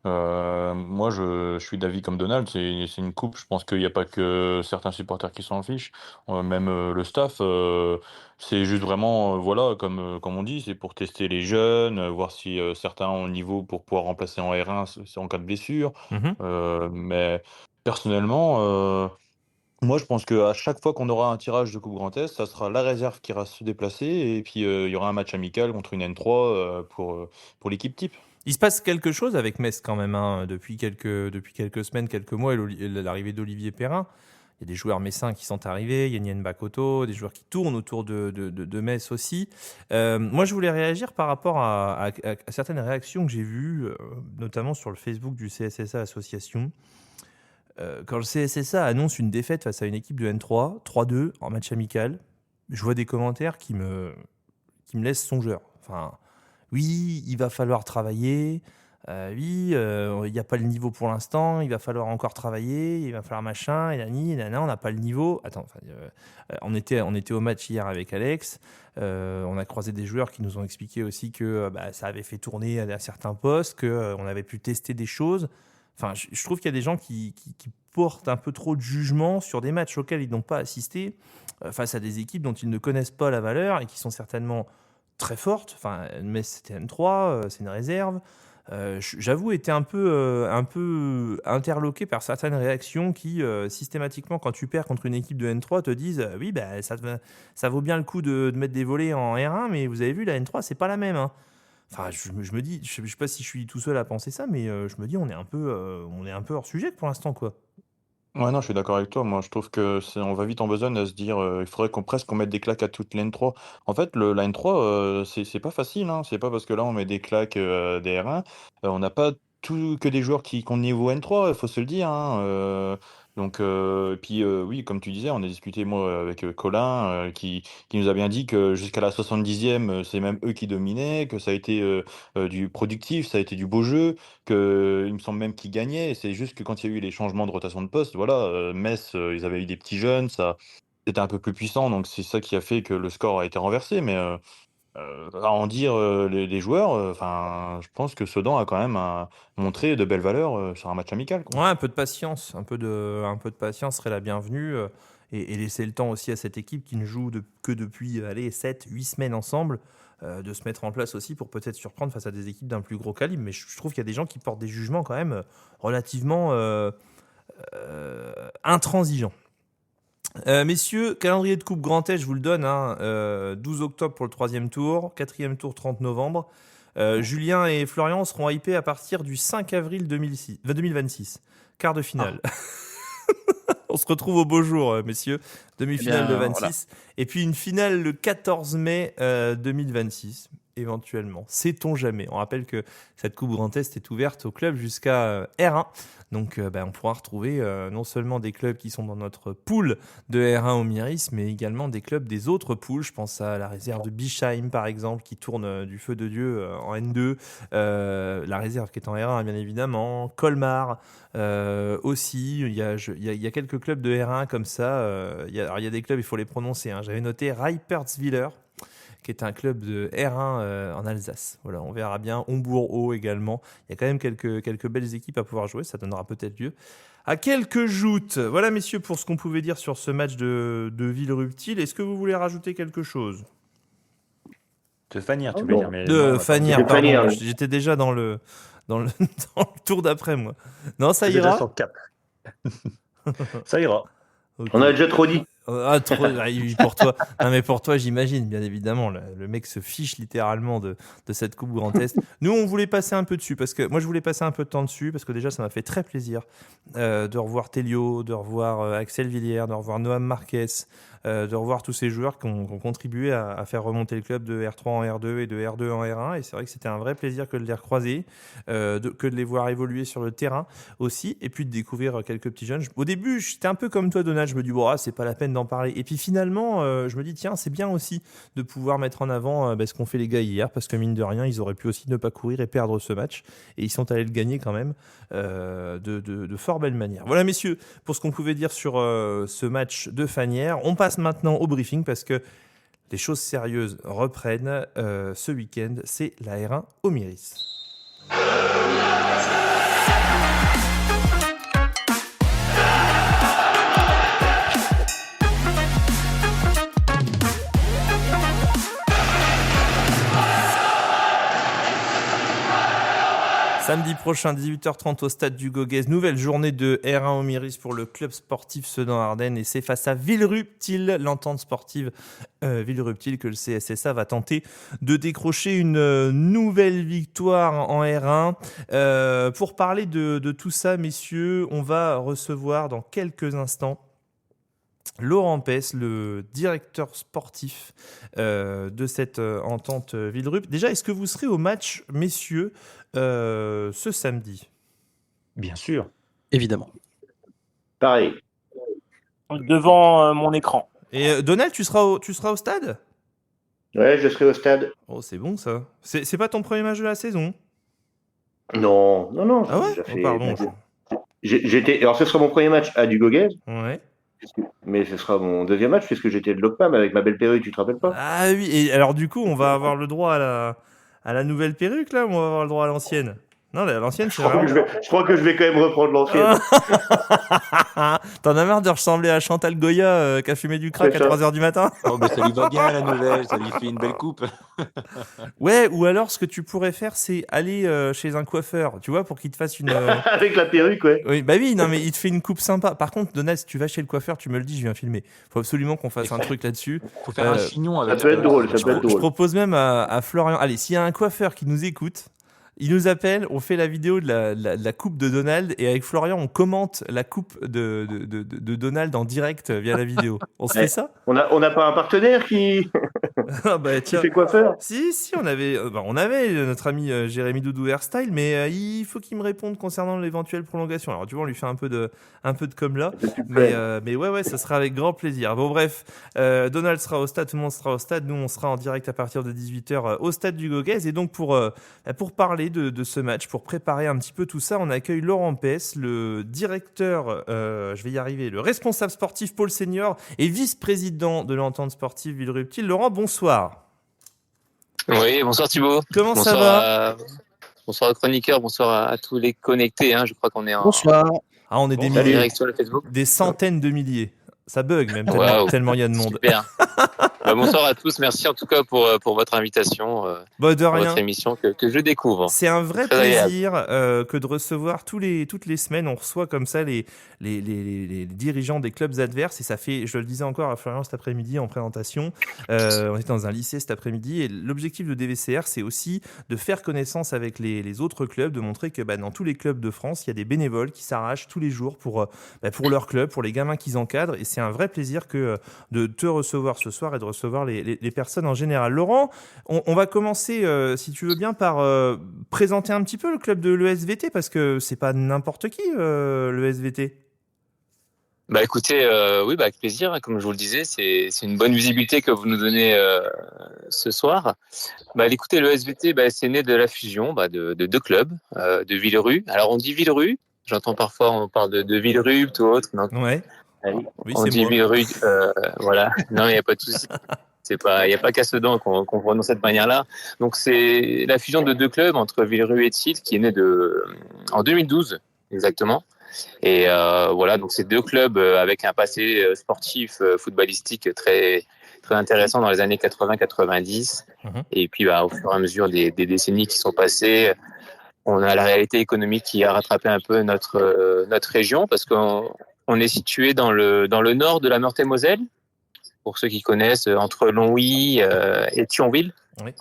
Moi, je suis d'avis comme Donald, c'est une coupe. Je pense qu'il n'y a pas que certains supporters qui s'en fichent, même le staff. C'est juste vraiment, voilà, comme on dit, c'est pour tester les jeunes, voir si certains ont le niveau pour pouvoir remplacer en R1 en cas de blessure. Mais personnellement, moi, je pense qu'à chaque fois qu'on aura un tirage de Coupe Grand Est, ça sera la réserve qui ira se déplacer et puis il y aura un match amical contre une N3 pour l'équipe type. Il se passe quelque chose avec Metz quand même, hein, depuis quelques semaines, quelques mois, et l'arrivée d'Olivier Perrin. Il y a des joueurs messins qui sont arrivés, il y a Nien Bakoto, des joueurs qui tournent autour de Metz aussi. Moi, je voulais réagir par rapport à certaines réactions que j'ai vues, notamment sur le Facebook du CSSA Association. Quand le CSSA annonce une défaite face à une équipe de N3, 3-2 en match amical, je vois des commentaires qui me laissent songeur. Enfin, oui, il va falloir travailler. Oui, il n'y a pas le niveau pour l'instant. Il va falloir encore travailler. Il va falloir machin. Et nana, on n'a pas le niveau. Attends, on était au match hier avec Alex. On a croisé des joueurs qui nous ont expliqué aussi que ça avait fait tourner à certains postes, qu'on avait pu tester des choses. Enfin, je trouve qu'il y a des gens qui portent un peu trop de jugement sur des matchs auxquels ils n'ont pas assisté, face à des équipes dont ils ne connaissent pas la valeur et qui sont certainement très fortes. Enfin, mais c'était N3, c'est une réserve. J'avoue, été un peu interloqué par certaines réactions qui, systématiquement, quand tu perds contre une équipe de N3, te disent oui, ça vaut bien le coup de mettre des volets en R1, mais vous avez vu, la N3, c'est pas la même. Hein. Enfin, je me dis, je sais pas si je suis tout seul à penser ça, mais je me dis, on est un peu hors sujet pour l'instant, quoi. Ouais, non, je suis d'accord avec toi. Moi, je trouve que on va vite en besogne à se dire, il faudrait qu'on mette des claques à toute la N3. En fait, la N3, c'est pas facile, hein. C'est pas parce que là, on met des claques des R1, on n'a pas que des joueurs qui ont le niveau N3, il faut se le dire, hein. Donc, et puis, oui, comme tu disais, on a discuté, moi, avec Colin, qui nous a bien dit que jusqu'à la 70e, c'est même eux qui dominaient, que ça a été du productif, ça a été du beau jeu. Il me semble même qu'ils gagnaient. C'est juste que quand il y a eu les changements de rotation de poste, voilà, Metz, ils avaient eu des petits jeunes, ça, c'était un peu plus puissant, donc c'est ça qui a fait que le score a été renversé. Mais à en dire les joueurs, enfin, je pense que Sedan a quand même montré de belles valeurs sur un match amical, quoi. Ouais, un peu de patience, un peu de patience serait la bienvenue et laisser le temps aussi à cette équipe qui ne joue que depuis 7-8 semaines ensemble de se mettre en place aussi pour peut-être surprendre face à des équipes d'un plus gros calibre. Mais je trouve qu'il y a des gens qui portent des jugements quand même relativement intransigeants. Messieurs, calendrier de Coupe Grand Est, je vous le donne, hein, 12 octobre pour le 3e tour, 4e tour 30 novembre. Julien et Florian seront hypés à partir du 5 avril 2026. Quart de finale. On se retrouve au beau jour, messieurs. Demi-finale de 26. Voilà. Et puis une finale le 14 mai 2026, éventuellement. Sait-on jamais. On rappelle que cette Coupe Grand Est est ouverte aux clubs jusqu'à R1. Donc on pourra retrouver non seulement des clubs qui sont dans notre pool de R1 au Miris, mais également des clubs des autres pools. Je pense à la réserve de Bischheim, par exemple, qui tourne du feu de Dieu en N2. La réserve qui est en R1, bien évidemment. Colmar aussi. Il y a quelques clubs de R1 comme ça. Il y a des clubs, il faut les prononcer. Hein. J'avais noté Reipertswiller, qui est un club de R1 en Alsace. Voilà, on verra bien. Hombourg-Haut également. Il y a quand même quelques belles équipes à pouvoir jouer. Ça donnera peut-être lieu à quelques joutes. Voilà, messieurs, pour ce qu'on pouvait dire sur ce match de Villerupt-Til. Est-ce que vous voulez rajouter quelque chose ? De Fanière, tu veux dire. Mais de non, Fanière, pardon. Fanière, oui. J'étais déjà dans le tour d'après, moi. Non, ça ira. Déjà sur le cap. Ça ira. Okay. On a déjà trop dit. Ah, trop, pour toi. Non, mais pour toi, j'imagine, bien évidemment. Le mec se fiche littéralement de cette Coupe Grand Est. Nous, on voulait passer un peu dessus, parce que moi, je voulais passer un peu de temps dessus, parce que déjà, ça m'a fait très plaisir de revoir Telio, de revoir Axel Villiers, de revoir Noam Marquez, de revoir tous ces joueurs qui ont contribué à faire remonter le club de R3 en R2 et de R2 en R1. Et c'est vrai que c'était un vrai plaisir que de les recroiser, que de les voir évoluer sur le terrain aussi, et puis de découvrir quelques petits jeunes. Au début, j'étais un peu comme toi, Donald. Je me dis, bon, c'est pas la peine d'en parler. Et puis finalement, je me dis, tiens, c'est bien aussi de pouvoir mettre en avant ce qu'ont fait les gars hier, parce que mine de rien, ils auraient pu aussi ne pas courir et perdre ce match. Et ils sont allés le gagner quand même de fort belle manière. Voilà, messieurs, pour ce qu'on pouvait dire sur ce match de Fanière. On passe maintenant au briefing, parce que les choses sérieuses reprennent ce week-end. C'est la R1 au Miris. Samedi prochain, 18h30 au stade du Goguès. Nouvelle journée de R1 au Miris pour le club sportif Sedan-Ardennes. Et c'est face à Villerupt-Til, l'entente sportive Villerupt-Til, que le CSSA va tenter de décrocher une nouvelle victoire en R1. Pour parler de tout ça, messieurs, on va recevoir dans quelques instants Laurent Pess, le directeur sportif de cette entente Villerupt. Déjà, est-ce que vous serez au match, messieurs, ce samedi ? Bien sûr. Évidemment. Pareil. Devant mon écran. Et Donald, tu seras au stade ? Ouais, je serai au stade. Oh, c'est bon ça. C'est pas ton premier match de la saison ? Non. Ah ouais ? Pardon. Alors, ce sera mon premier match à du Goguès. Ouais. Mais ce sera mon deuxième match puisque j'étais de l'Ocpam avec ma belle perruque, tu te rappelles pas ? Ah oui, et alors du coup, on va avoir le droit à la nouvelle perruque là, ou on va avoir le droit à l'ancienne ? Non, l'ancienne, c'est vraiment... Je crois que je vais quand même reprendre l'ancienne. T'en as marre de ressembler à Chantal Goya qui a fumé du crack à 3h du matin ? Oh, mais ça lui va bien, la nouvelle. Ça lui fait une belle coupe. Ouais, ou alors, ce que tu pourrais faire, c'est aller chez un coiffeur, tu vois, pour qu'il te fasse une... Avec la perruque, ouais. Oui, bah oui, non, mais il te fait une coupe sympa. Par contre, Donald, si tu vas chez le coiffeur, tu me le dis, je viens filmer. Faut absolument qu'on fasse un truc là-dessus. Faut faire un chignon avec... Ça peut être drôle, Je propose même à Florian... Allez, s'il y a un coiffeur qui nous écoute... Il nous appelle, on fait la vidéo de la coupe de Donald et avec Florian, on commente la coupe de Donald en direct via la vidéo. On se fait ça? On n'a pas un partenaire qui Ah bah qui tiens. fait coiffeur? Si, on avait notre ami Jérémy Doudou Hairstyle, mais il faut qu'il me réponde concernant l'éventuelle prolongation. Alors tu vois, on lui fait un peu de com là, mais ouais, ça sera avec grand plaisir. Bon bref, Donald sera au stade, tout le monde sera au stade, nous on sera en direct à partir de 18h au stade du Gauguez, et donc pour parler de ce match, pour préparer un petit peu tout ça, on accueille Laurent Pess, le directeur, je vais y arriver, le responsable sportif Pôle Senior et vice-président de l'entente sportive Villerupt-Til. Laurent, bonsoir. Oui, bonsoir Thibaut. Comment ça va? Bonsoir aux chroniqueurs, bonsoir à tous les connectés. Je crois qu'on est en Bonsoir. Ah, on est des direct milliers, sur le Facebook. des centaines de milliers. Ça bug même, Wow. tellement il y a de monde. Super. Bonsoir à tous, merci en tout cas pour votre invitation, Bah, de pour rien. votre émission que je découvre. C'est un vrai Très agréable. plaisir que de recevoir toutes les semaines. On reçoit comme ça les dirigeants des clubs adverses. Et ça fait, je le disais encore à Florian cet après-midi en présentation, on était dans un lycée cet après-midi. Et l'objectif de DVCR, c'est aussi de faire connaissance avec les autres clubs, de montrer que dans tous les clubs de France, il y a des bénévoles qui s'arrachent tous les jours pour leur club, pour les gamins qu'ils encadrent. Et c'est un vrai plaisir de te recevoir ce soir et de recevoir les personnes en général. Laurent, on va commencer, si tu veux bien, par présenter un petit peu le club de l'ESVT, parce que c'est pas n'importe qui, l'ESVT. Écoutez, oui, avec plaisir. Comme je vous le disais, c'est une bonne visibilité que vous nous donnez ce soir. Écoutez, le SVT, c'est né de la fusion de deux clubs, de Villerupt. Alors on dit Villerupt, j'entends parfois on parle de Villerupt ou autre. Donc, Ouais. Oui, on c'est dit moi. Villerupt, voilà. Non, il n'y a pas de souci. Il n'y a pas qu'à Sedan qu'on prononce de cette manière-là. Donc c'est la fusion de deux clubs entre Villerupt et Tilt qui est née en 2012 exactement. Et voilà, donc c'est deux clubs avec un passé sportif, footballistique très très intéressant dans les années 80-90. Et puis au fur et à mesure des décennies qui sont passées, on a la réalité économique qui a rattrapé un peu notre région, parce qu'on est situé dans le nord de la Meurthe-et-Moselle, pour ceux qui connaissent, entre Longwy et Thionville. Oui.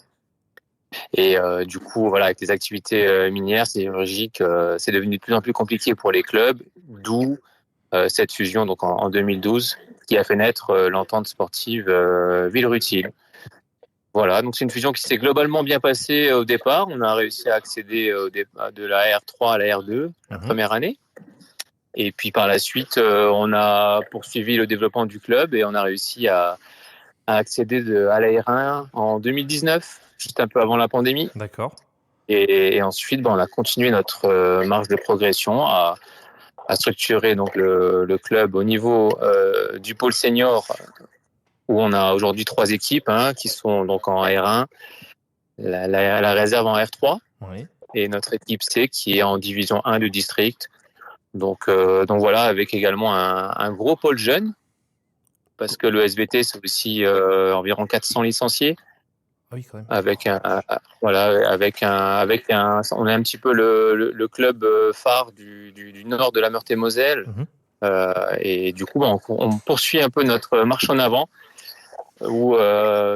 Et du coup, voilà, avec les activités minières, sidérurgiques, c'est devenu de plus en plus compliqué pour les clubs, d'où cette fusion donc en 2012 qui a fait naître l'entente sportive Villerupt-Til. Voilà, donc c'est une fusion qui s'est globalement bien passée au départ. On a réussi à accéder de la R3 à la R2 la première année. Et puis par la suite, on a poursuivi le développement du club et on a réussi à accéder à la R1 en 2019, juste un peu avant la pandémie. D'accord. Et ensuite, on a continué notre marge de progression à structurer donc le club au niveau du pôle senior, où on a aujourd'hui 3 équipes qui sont donc en R1, la réserve en R3, Oui. et notre équipe C qui est en division 1 du district. Donc voilà, avec également un gros pôle jeune, parce que le SVT c'est aussi environ 400 licenciés. Oui, quand même. On est un petit peu le club phare du nord de la Meurthe-et-Moselle. Et du coup, on poursuit un peu notre marche en avant, où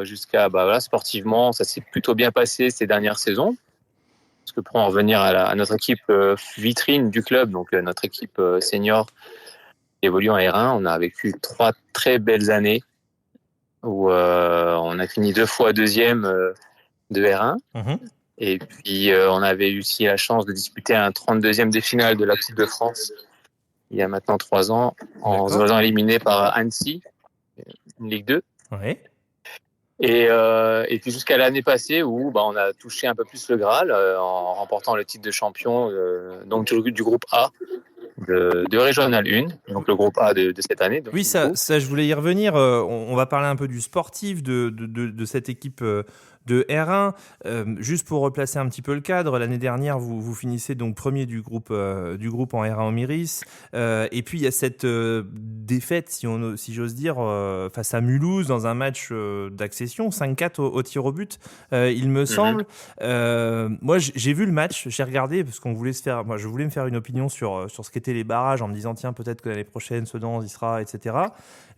jusqu'à sportivement, ça s'est plutôt bien passé ces dernières saisons. Parce que pour en revenir à notre équipe vitrine du club, donc notre équipe senior évolue en R1, on a vécu 3 très belles années où on a fini 2 fois deuxième de R1. Et puis on avait eu aussi la chance de disputer un 32e des finales de la Coupe de France il y a maintenant 3 ans, en se faisant éliminer par Annecy, Ligue 2. Ouais. Et puis jusqu'à l'année passée où on a touché un peu plus le Graal en remportant le titre de champion donc du groupe A de Régional 1, donc le groupe A de cette année. Donc, oui, ça je voulais y revenir. On va parler un peu du sportif de cette équipe de R1. Juste pour replacer un petit peu le cadre, l'année dernière, vous finissez donc premier du groupe en R1 Omiris. Et puis, il y a cette défaite, si j'ose dire, face à Mulhouse dans un match d'accession, 5-4 au tir au but, il me semble. Moi, j'ai vu le match, j'ai regardé, parce qu'on voulait je voulais me faire une opinion sur ce qu'étaient les barrages, en me disant, tiens, peut-être que l'année prochaine, Sedan y sera, etc.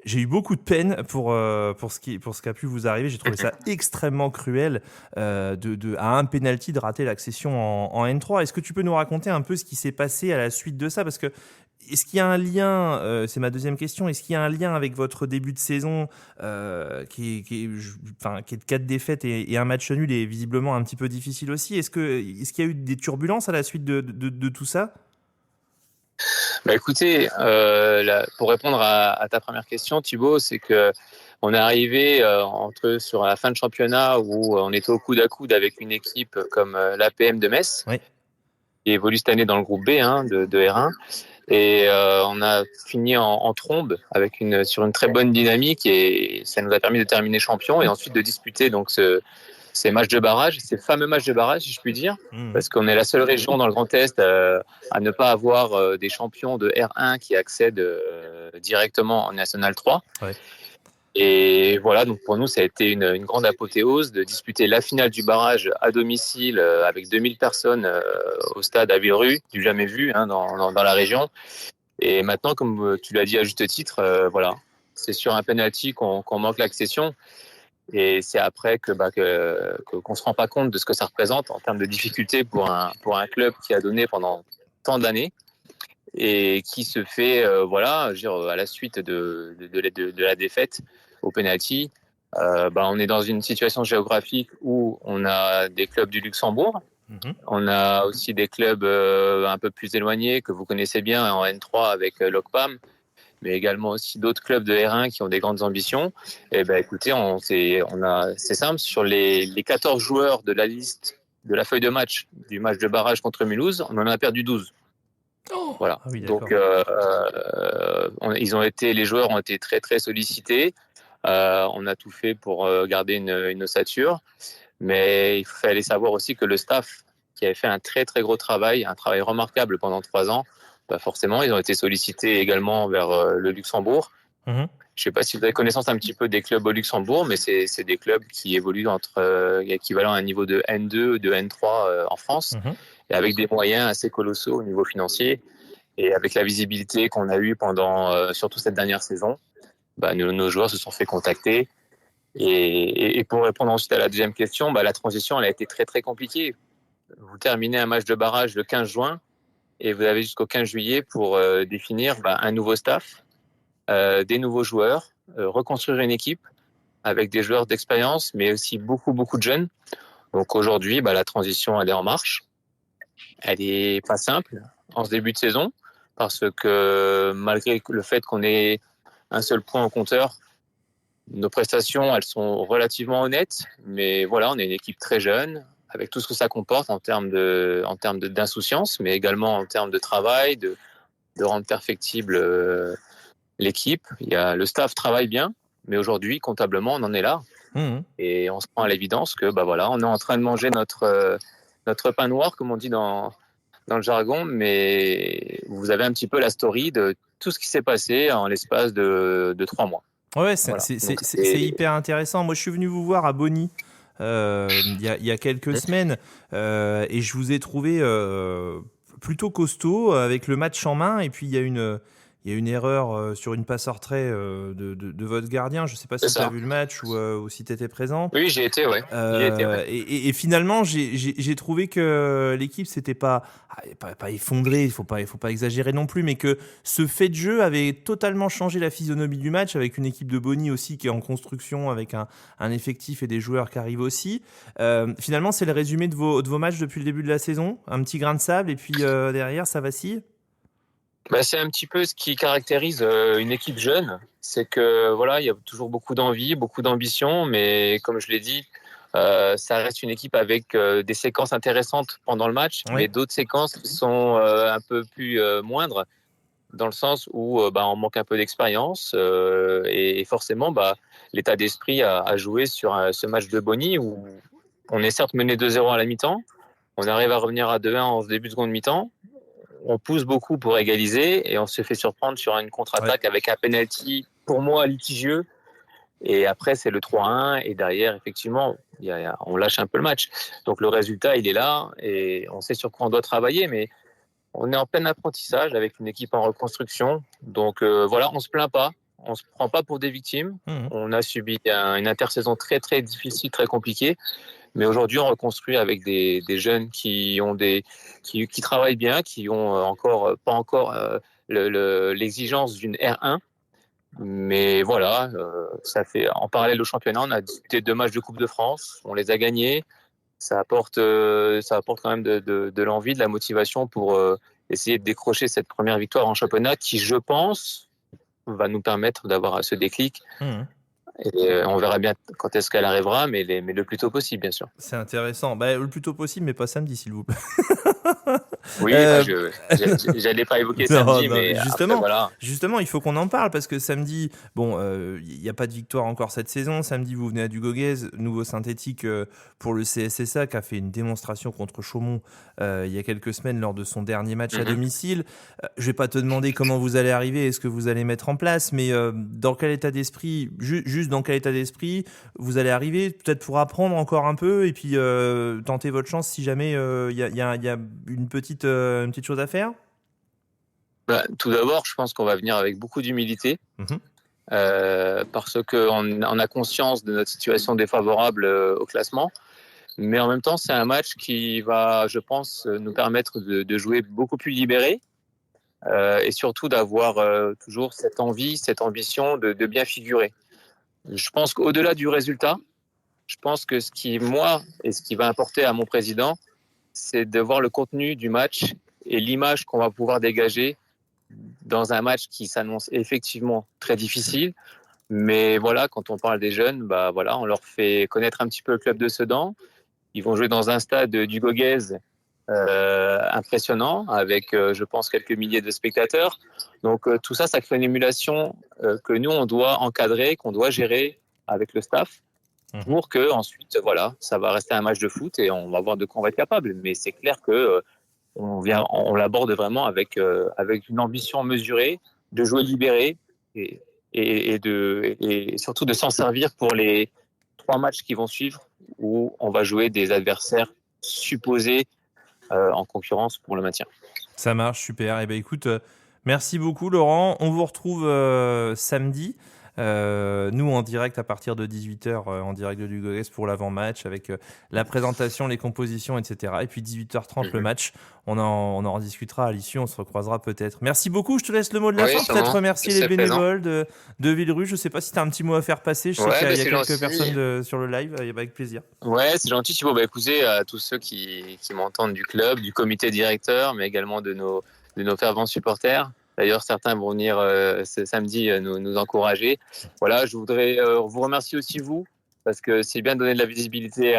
J'ai eu beaucoup de peine pour ce qui a pu vous arriver. J'ai trouvé ça extrêmement cruel. cruel à un penalty de rater l'accession en N3. Est-ce que tu peux nous raconter un peu ce qui s'est passé à la suite de ça ? Parce que est-ce qu'il y a un lien, c'est ma deuxième question, est-ce qu'il y a un lien avec votre début de saison qui est de 4 défaites et un match nul et visiblement un petit peu difficile aussi ? Est-ce qu'il y a eu des turbulences à la suite de tout ça ? Bah écoutez, pour répondre à ta première question, Thibaut, c'est que on est arrivé sur la fin de championnat où on était au coude à coude avec une équipe comme l'APM de Metz, Oui. qui évolue cette année dans le groupe B de R1. Et on a fini en trombe sur une très bonne dynamique et ça nous a permis de terminer champion et ensuite de disputer donc ces matchs de barrage, ces fameux matchs de barrage, si je puis dire, parce qu'on est la seule région dans le Grand Est à ne pas avoir des champions de R1 qui accèdent directement en National 3. Ouais. Et voilà, donc pour nous, ça a été une grande apothéose de disputer la finale du barrage à domicile avec 2000 personnes au stade à Villerupt, du jamais vu dans la région. Et maintenant, comme tu l'as dit à juste titre, voilà, c'est sur un penalty qu'on manque l'accession. Et c'est après qu'on se rend pas compte de ce que ça représente en termes de difficulté pour un club qui a donné pendant tant d'années et qui se fait à la suite de la défaite au penalty. On est dans une situation géographique où on a des clubs du Luxembourg, on a aussi des clubs un peu plus éloignés que vous connaissez bien en N3 avec l'OCPAM, mais également aussi d'autres clubs de R1 qui ont des grandes ambitions. Et écoutez, c'est simple, sur les 14 joueurs de la liste de la feuille de match du match de barrage contre Mulhouse, on en a perdu 12. Voilà. Ah oui, donc les joueurs ont été très très sollicités. On a tout fait pour garder une ossature, mais il fallait savoir aussi que le staff qui avait fait un très très gros travail, un travail remarquable pendant 3 ans, forcément ils ont été sollicités également vers le Luxembourg. Je ne sais pas si vous avez connaissance un petit peu des clubs au Luxembourg, mais c'est des clubs qui évoluent entre équivalent à un niveau de N2, de N3 en France, et avec des moyens assez colossaux au niveau financier. Et avec la visibilité qu'on a eue pendant surtout cette dernière saison, nos joueurs se sont fait contacter. Et pour répondre ensuite à la deuxième question, la transition elle a été très très compliquée. Vous terminez un match de barrage le 15 juin et vous avez jusqu'au 15 juillet pour définir un nouveau staff, des nouveaux joueurs, reconstruire une équipe avec des joueurs d'expérience, mais aussi beaucoup beaucoup de jeunes. Donc aujourd'hui, la transition elle est en marche. Elle est pas simple en ce début de saison parce que malgré le fait qu'on ait un seul point au compteur, nos prestations elles sont relativement honnêtes, mais voilà, on est une équipe très jeune avec tout ce que ça comporte en termes d'insouciance, mais également en termes de travail, de rendre perfectible l'équipe. Le staff travaille bien, mais aujourd'hui comptablement on en est là et on se rend à l'évidence que on est en train de manger notre pain noir comme on dit dans le jargon, mais vous avez un petit peu la story de tout ce qui s'est passé en l'espace de 3 mois. Ouais, c'est hyper intéressant. Moi, je suis venu vous voir à Bonny il y a quelques semaines et je vous ai trouvé plutôt costaud avec le match en main. Et puis, il y a une erreur sur une passe en retrait de votre gardien. Je ne sais pas si tu as vu le match ou si tu étais présent. Oui, j'y étais, ouais. Et finalement, j'ai trouvé que l'équipe s'était pas effondrée, il faut pas exagérer non plus, mais que ce fait de jeu avait totalement changé la physionomie du match avec une équipe de Bonny aussi qui est en construction avec un effectif et des joueurs qui arrivent aussi. Finalement, c'est le résumé de vos matchs depuis le début de la saison. Un petit grain de sable et puis derrière, ça vacille. C'est un petit peu ce qui caractérise une équipe jeune, c'est que il y a toujours beaucoup d'envie, beaucoup d'ambition, mais comme je l'ai dit, ça reste une équipe avec des séquences intéressantes pendant le match, mais d'autres séquences qui sont un peu plus moindres, dans le sens où on manque un peu d'expérience et forcément l'état d'esprit a joué sur ce match de Bonny où on est certes mené 2-0 à la mi-temps, on arrive à revenir à 2-1 en début de seconde mi-temps. On pousse beaucoup pour égaliser et on se fait surprendre sur une contre-attaque avec un penalty pour moi litigieux. Et après, c'est le 3-1 et derrière, effectivement, on lâche un peu le match. Donc le résultat, il est là et on sait sur quoi on doit travailler, mais on est en plein apprentissage avec une équipe en reconstruction. Donc on se plaint pas. on se prend pas pour des victimes. Mmh. On a subi une intersaison très très difficile, très compliquée. Mais aujourd'hui, on reconstruit avec des jeunes qui travaillent bien, qui ont pas encore l'exigence d'une R1. Mais voilà, ça fait en parallèle au championnat, on a disputé 2 matchs de Coupe de France, on les a gagnés. Ça apporte quand même de l'envie, de la motivation pour essayer de décrocher cette première victoire en championnat qui, je pense, va nous permettre d'avoir ce déclic. Mmh. Et on verra bien quand est-ce qu'elle arrivera, mais le plus tôt possible, bien sûr. C'est intéressant. Bah, le plus tôt possible, mais pas samedi, s'il vous plaît. Oui, j'allais pas évoquer Non, samedi, non, mais justement, après, voilà. Justement, il faut qu'on en parle parce que samedi, bon, il n'y a pas de victoire encore cette saison. Samedi, vous venez à Dugoguez, nouveau synthétique pour le CSSA qui a fait une démonstration contre Chaumont il y a quelques semaines lors de son dernier match à domicile. Je vais pas te demander comment vous allez arriver et ce que vous allez mettre en place, mais dans quel état d'esprit, juste dans quel état d'esprit vous allez arriver, peut-être pour apprendre encore un peu et puis tenter votre chance si jamais il y a une petite chose à faire. Bah, tout d'abord, je pense qu'on va venir avec beaucoup d'humilité. Parce qu'on a conscience de notre situation défavorable au classement. Mais en même temps, c'est un match qui va, je pense, nous permettre de jouer beaucoup plus libéré et surtout d'avoir toujours cette envie, cette ambition de bien figurer. Je pense qu'au-delà du résultat, je pense que ce qui va importer à mon président, c'est de voir le contenu du match et l'image qu'on va pouvoir dégager dans un match qui s'annonce effectivement très difficile. Mais voilà, quand on parle des jeunes, bah voilà, on leur fait connaître un petit peu le club de Sedan. Ils vont jouer dans un stade du Goguez impressionnant, avec, je pense, quelques milliers de spectateurs. Donc tout ça, ça crée une émulation que nous, on doit encadrer, qu'on doit gérer avec le staff, pour que ensuite, voilà, ça va rester un match de foot et on va voir de quoi on va être capable. Mais c'est clair que on l'aborde vraiment avec une ambition mesurée, de jouer libéré et surtout de s'en servir pour les 3 matchs qui vont suivre, où on va jouer des adversaires supposés en concurrence pour le maintien. Ça marche, super. Et ben écoute, merci beaucoup Laurent. On vous retrouve samedi. Nous en direct à partir de 18h en direct de Dugoguez pour l'avant-match avec la présentation, les compositions, etc. Et puis 18h30 le match, on en rediscutera à l'issue, on se recroisera peut-être. Merci beaucoup, je te laisse le mot de la fin, peut-être remercier les bénévoles de Villerupt. Je sais pas si tu as un petit mot à faire passer, je sais qu'il y a quelques personnes sur le live, avec plaisir. Ouais, c'est gentil Thibaut. Bah, écoutez, à tous ceux qui m'entendent du club, du comité directeur, mais également de nos fervents supporters. D'ailleurs, certains vont venir ce samedi nous encourager. Voilà, je voudrais vous remercier aussi, vous, parce que c'est bien de donner de la visibilité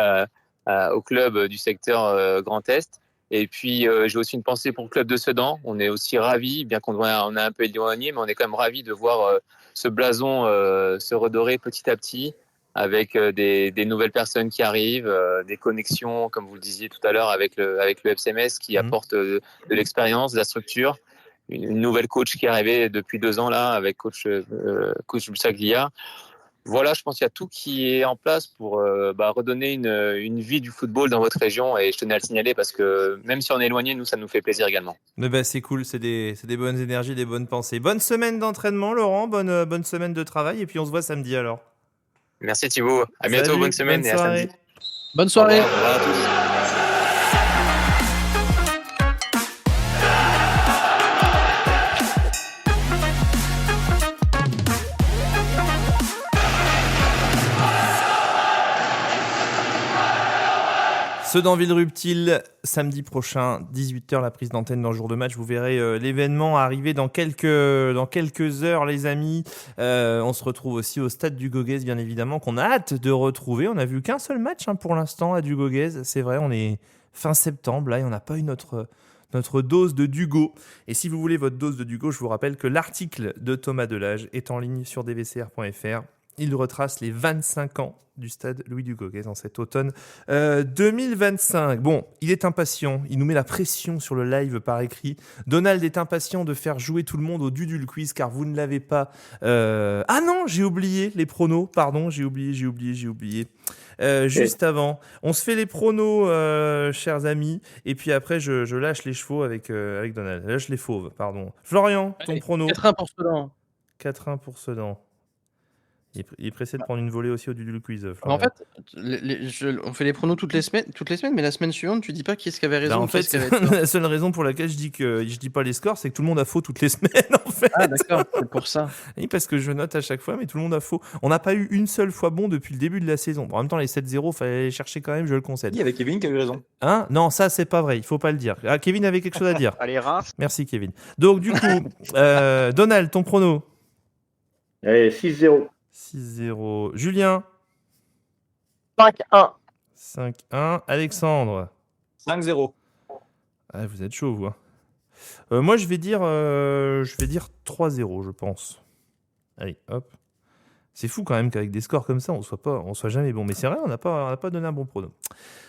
au club du secteur Grand Est. Et puis, j'ai aussi une pensée pour le club de Sedan. On est aussi ravis, bien qu'on est un peu éloigné, mais on est quand même ravis de voir ce blason se redorer petit à petit, avec des nouvelles personnes qui arrivent, des connexions, comme vous le disiez tout à l'heure, avec le FCMS qui apporte de l'expérience, de la structure. Une nouvelle coach qui est arrivée depuis 2 ans là, avec coach Bussaglia. Voilà, je pense qu'il y a tout qui est en place pour redonner une vie du football dans votre région, et je tenais à le signaler parce que même si on est éloigné, nous, ça nous fait plaisir également. Mais bah, c'est cool, c'est des bonnes énergies, des bonnes pensées. Bonne semaine d'entraînement Laurent, bonne semaine de travail et puis on se voit samedi alors. Merci Thibaut, à bientôt, bonne semaine et à samedi. Bonne soirée. Au revoir à tous. Sedan Villerupt, samedi prochain, 18h, la prise d'antenne dans le jour de match. Vous verrez l'événement arriver dans quelques heures, les amis. On se retrouve aussi au stade du Goguez, bien évidemment, qu'on a hâte de retrouver. On n'a vu qu'un seul match pour l'instant à Dugoguez. C'est vrai, on est fin septembre, là, et on n'a pas eu notre dose de Dugo. Et si vous voulez votre dose de Dugo, je vous rappelle que l'article de Thomas Delage est en ligne sur dvcr.fr. Il retrace les 25 ans du stade Louis Dugoguez en cet automne 2025. Bon, il est impatient, il nous met la pression sur le live par écrit. Donald est impatient de faire jouer tout le monde au Dudul Quiz car vous ne l'avez pas. Ah non, j'ai oublié les pronos, pardon, j'ai oublié. Juste avant, on se fait les pronos, chers amis, et puis après je lâche les chevaux avec Donald. Lâche les fauves, pardon. Florian, ton prono. 4-1 pour Sedan. 4-1 pour Sedan. Il est pressé de prendre une volée aussi au Dudul Quiz. En fait, on fait les pronos toutes les semaines, mais la semaine suivante, tu dis pas qui est-ce qui avait raison. En qui est-ce fait, qui avait tort. la seule raison pour laquelle je dis pas les scores, c'est que tout le monde a faux toutes les semaines, en fait. Ah, d'accord, c'est pour ça. Oui, parce que je note à chaque fois, mais tout le monde a faux. On n'a pas eu une seule fois bon depuis le début de la saison. Bon, en même temps, les 7-0, fallait les chercher quand même, je le concède. Il y avait Kevin qui a eu raison. Hein? Non, ça, c'est pas vrai, il faut pas le dire. Ah, Kevin avait quelque chose à dire. Allez, Reims. Merci, Kevin. Donc, du coup, Donald, ton prono? Allez, 6-0. 6-0. Julien? 5-1. 5-1. Alexandre? 5-0. Ah, vous êtes chaud, vous. Hein. Moi, je vais dire 3-0, je pense. Allez, hop. C'est fou quand même qu'avec des scores comme ça, on soit jamais bon. Mais c'est vrai, on n'a pas donné un bon prono.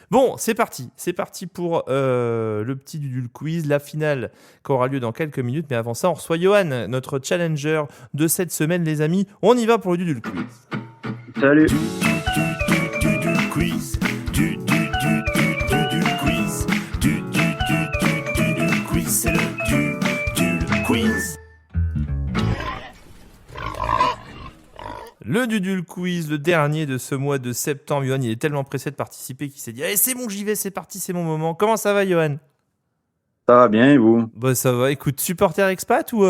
Bon, c'est parti. C'est parti pour le petit Dudul Quiz, la finale qui aura lieu dans quelques minutes. Mais avant ça, on reçoit Johan, notre challenger de cette semaine, les amis. On y va pour le Dudul Quiz. Salut. Dudul Quiz. Dudul Quiz. Dudul Quiz. C'est le Dudul Quiz. Le Dudul Quiz, le dernier de ce mois de septembre. Johan, il est tellement pressé de participer qu'il s'est dit allez, c'est bon, j'y vais, c'est parti, c'est mon moment. Comment ça va, Johan? Ça va bien, et vous? Bah, ça va. Écoute, supporter expat ou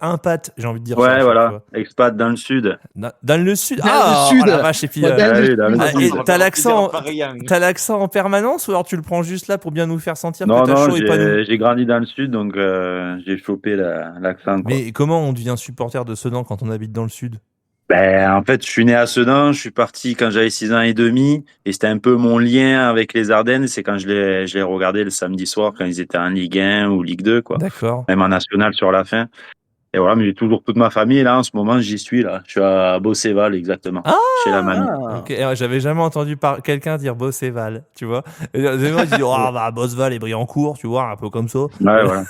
impat, j'ai envie de dire. Ouais, ça, à chaque voilà. fois. Expat dans le sud. Dans le sud. Dans le Ah, sud. oh la vache, et puis. Dans le dans le Ah, sud. et t'as l'accent en permanence ou alors tu le prends juste là pour bien nous faire sentir Non, que t'as chaud et pas nous? j'ai grandi dans le sud, donc j'ai chopé l'accent. Quoi. Mais comment on devient supporter de Sedan quand on habite dans le sud? Ben, en fait, je suis né à Sedan, je suis parti quand j'avais 6 ans et demi, et c'était un peu mon lien avec les Ardennes, c'est quand je les regardais le samedi soir, quand ils étaient en Ligue 1 ou Ligue 2, quoi. D'accord. Même en national sur la fin. Et voilà, mais j'ai toujours toute ma famille, là, en ce moment, j'y suis, là. Je suis à Beaucéval, exactement. Ah chez la mamie. Ok, j'avais jamais entendu quelqu'un dire Beaucéval, tu vois. Et des fois, je dis, oh, bah, Beaucéval et Briancourt, tu vois, un peu comme ça. Ouais, voilà.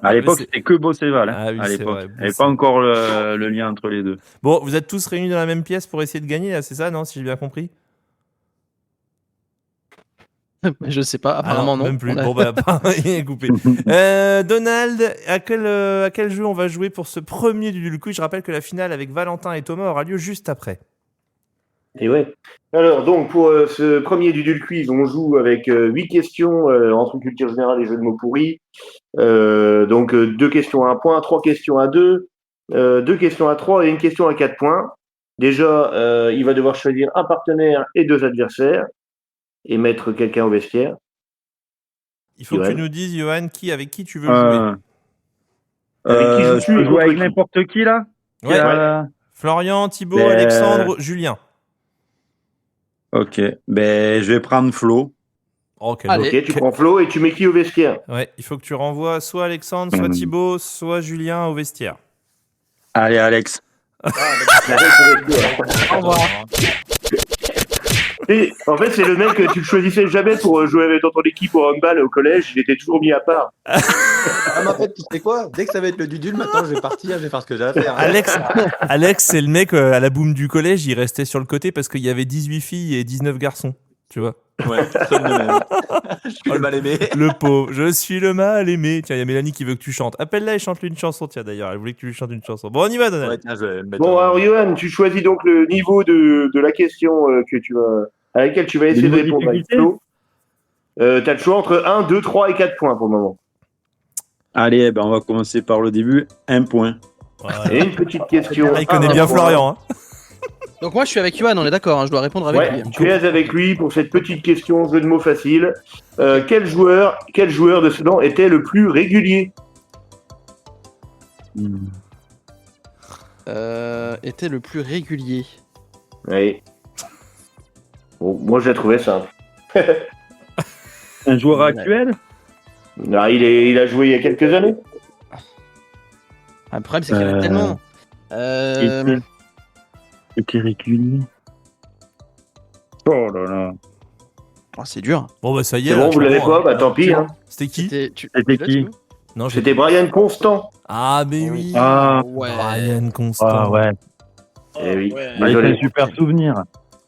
À l'époque, c'est- c'était que Beaucéval, hein, Ah oui, à c'est l'époque. vrai, Il n'y avait pas encore le lien entre les deux. Bon, vous êtes tous réunis dans la même pièce pour essayer de gagner, là, c'est ça, non, si j'ai bien compris? Je sais pas, apparemment non. Même plus. On a- Bon, bah, il est coupé. Donald, à quel jeu on va jouer pour ce premier du Quiz? Je rappelle que la finale avec Valentin et Thomas aura lieu juste après. Et ouais. Alors, donc, pour ce premier Dudul Quiz, on joue avec 8 questions entre culture générale et jeux de mots pourris. Donc, 2 questions à 1 point, 3 questions à 2, 2 questions à 3 et une question à 4 points. Déjà, il va devoir choisir un partenaire et 2 adversaires et mettre quelqu'un au vestiaire. Il faut que Ouais. tu nous dises, Johan, avec qui tu veux jouer. Avec qui joues-tu je peux et jouer contre avec qui n'importe qui, là? Ouais. Florian, Thibaut, Ben, Alexandre, Julien. Ok. Ben, je vais prendre Flo. Ok, Allez. Ok, tu prends Flo et tu mets qui au vestiaire? Ouais, il faut que tu renvoies soit Alexandre, soit Thibaut, soit Julien au vestiaire. Allez, Alex. Au revoir. Et, en fait, c'est le mec que tu le choisissais jamais pour jouer avec ton équipe au handball au collège. Il était toujours mis à part. Ah, mais en fait, tu sais quoi? Dès que ça va être le Dudul, maintenant je vais partir, je vais faire ce que j'ai à faire. Alex, c'est le mec à la boum du collège, il restait sur le côté parce qu'il y avait 18 filles et 19 garçons. Tu vois? Ouais, personne de même. Je suis le mal aimé. Le pauvre, je suis le mal aimé. Tiens, il y a Mélanie qui veut que tu chantes. Appelle-la et chante-lui une chanson. Tiens, d'ailleurs, elle voulait que tu lui chantes une chanson. Bon, on y va, Donald. Ouais, tiens, je vais le mettre Bon, en- alors, Johan, tu choisis donc le niveau de la question à laquelle tu vas essayer de niveau de répondre avec difficulté Flo. T'as le choix entre 1, 2, 3 et 4 points pour le moment. Allez, ben, on va commencer par le début. 1 point. Voilà. Et une petite question. Ah, il connaît un bien point. Florian. Hein. Donc moi je suis avec Johan, on est d'accord, hein, je dois répondre avec Ouais, lui. tu es avec lui pour cette petite question, jeu de mots facile. Quel joueur de Sedan était le plus régulier? Était le plus régulier. Oui. Bon, moi, je l'ai trouvé simple. Un joueur Ouais. actuel? Non, il a joué il y a quelques années. Ah, le problème c'est qu'il y en a tellement. Était régulier. Oh là là. Oh, c'est dur. Bon, bah, ça y est. C'est là, bon, vous je l'avez comprends, pas, hein. bah tant pis. Hein. C'était qui? C'était tu qui? l'as, Thibaut Non, j'ai- C'était Brian Constant. Ah, mais oui. Ah, Ouais. Brian Constant. ah ouais. Eh oui. Ouais. C'est Désolé. un super souvenir.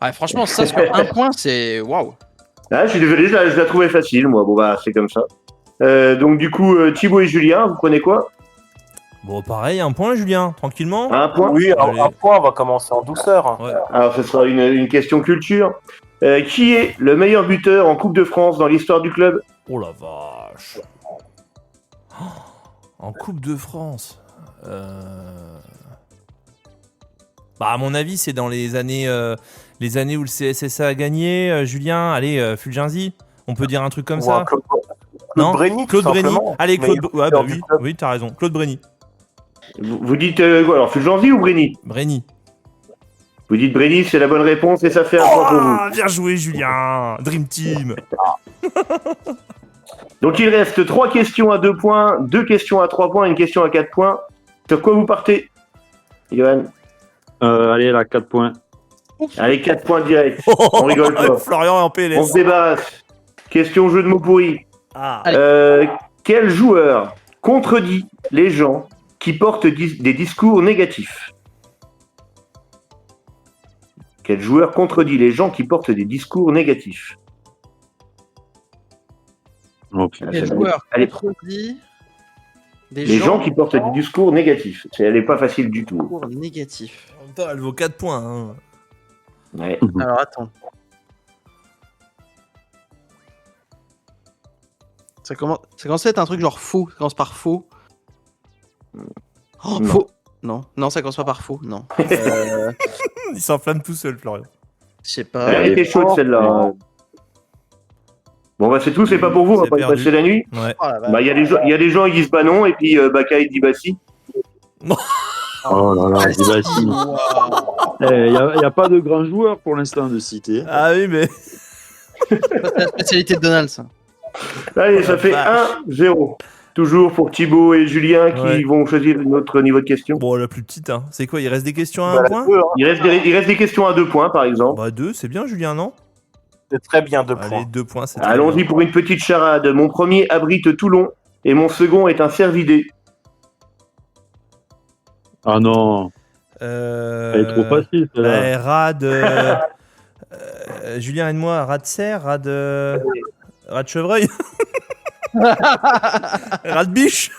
Ah, franchement, ça sur un point, c'est waouh. Ah, je suis désolé, je la trouvais facile, moi. Bon, bah, c'est comme ça. Donc, du coup, Thibaut et Julien, vous prenez quoi? Bon, pareil, un point, Julien, tranquillement. Un point. Oui, Allez. un point, on va commencer en douceur. Ouais. Alors, ce sera une question culture. Qui est le meilleur buteur en Coupe de France dans l'histoire du club? Oh la vache. Oh, en Coupe de France. Bah, à mon avis, c'est dans les années où le CSSA a gagné. Julien, allez, Fulgenzi, on peut dire un truc comme Ou ça. un Claude Non, Breny, Claude tout Breny. simplement. Allez, Claude. Meilleur Ouais, bah buteur oui, du club. oui, t'as raison. Claude Breny. Vous dites quoi alors, Fulgenzi ou Breny? Breny. Vous dites Breny, c'est la bonne réponse et ça fait un point pour vous. Oh, bien joué, Julien. Dream Team. Donc il reste 3 questions à 2 points, 2 questions à 3 points, une question à 4 points. Sur quoi vous partez, Johan? Allez, là, 4 points. Allez, 4 points direct. On rigole pas. Florian est en PLS. On se débarrasse. Question jeu de mots pourris. Ah. Quel joueur contredit les gens qui portent des discours négatifs? Quel joueur contredit les gens qui portent des discours négatifs? Ok. Quel joueur Allez. contredit Les gens qui portent des discours négatifs. Elle n'est pas facile du tout. discours négatifs. En même temps, elle vaut 4 points. Hein. Ouais. Alors attends. Ça commence à être un truc genre faux. Ça commence par faux. Oh, Non. faux. Non, ça commence pas par faux. Non. Il s'enflamme tout seul, Florian. Je sais pas. Elle était chaude celle-là. Bon bah c'est tout, c'est pas pour vous, on va C'est pas y perdu. passer la nuit. Ouais. Oh la vache. Bah il y a des gens ils disent bah non et puis Baka il dit bah si. Oh là là, Ah, dis bah si. si. Waouh. Il n'y a pas de grands joueurs pour l'instant de citer. Ah oui, mais. C'est la spécialité de Donald, ça. Allez, ça fait 1-0. Toujours pour Thibaut et Julien qui Ouais. vont choisir notre niveau de question. Bon, la plus petite, hein. C'est quoi? Il reste des questions à Bah, 1 la point? deux, hein. Il reste des questions à 2 points par exemple. Bah, 2, c'est bien, Julien, non? C'est très bien, 2 Allez, points. 2 points, c'est très Allons-y bien. pour une petite charade. Mon premier abrite Toulon et mon second est un cervidé. Ah non, elle est trop facile celle-là. Ouais, Rad. Julien et moi, Rad Serre, Rad Chevreuil. Rad Biche.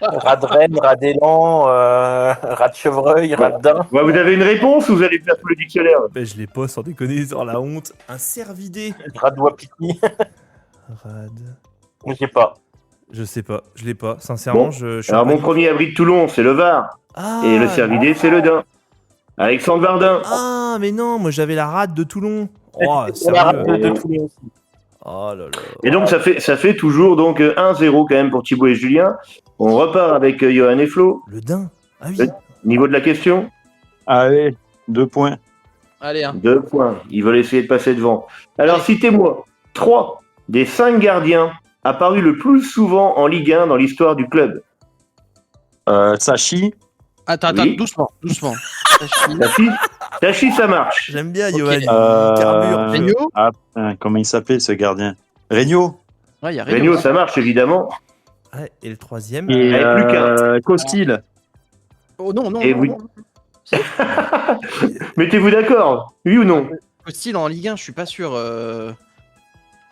Radren, Radélan, Radchevreuil, Radin. Bah, vous avez une réponse ou vous allez faire tout le dictionnaire? Ben, je l'ai pas sans déconner, sans la honte. Un cervidé. Radouapiti. Rad. Je sais pas. Je sais pas, je l'ai pas. Sincèrement, Bon. je suis Alors pas- mon premier abrite Toulon c'est le Var Ah, et le cervidé c'est le Dain. Alexandre Vardin. Ah, mais non, moi j'avais la rade de Toulon. Oh, C'est la rade sérieux. de Toulon aussi. Oh là là. Et donc ça fait toujours donc 1-0 quand même pour Thibaut et Julien. On repart avec Johan et Flo. Le Dain. Ah oui. Niveau de la question, Allez, 2 points. Allez, hein. 2 points. Ils veulent essayer de passer devant. Alors citez-moi 3 des 5 gardiens apparus le plus souvent en Ligue 1 dans l'histoire du club. Sachi, Attends, Oui. doucement. Tachi, ça marche. J'aime bien Ok. Johan. Il carbure. Regnault. ah, putain, comment il s'appelle ce gardien? Regnault. Ouais, il y a Regnault, ça marche évidemment. Ouais, et le troisième. Et Allez, plus qu'un. Costil. Oh non, Et non, oui. non. Mettez-vous d'accord, oui ou non? Hostile en Ligue 1, je suis pas sûr. Je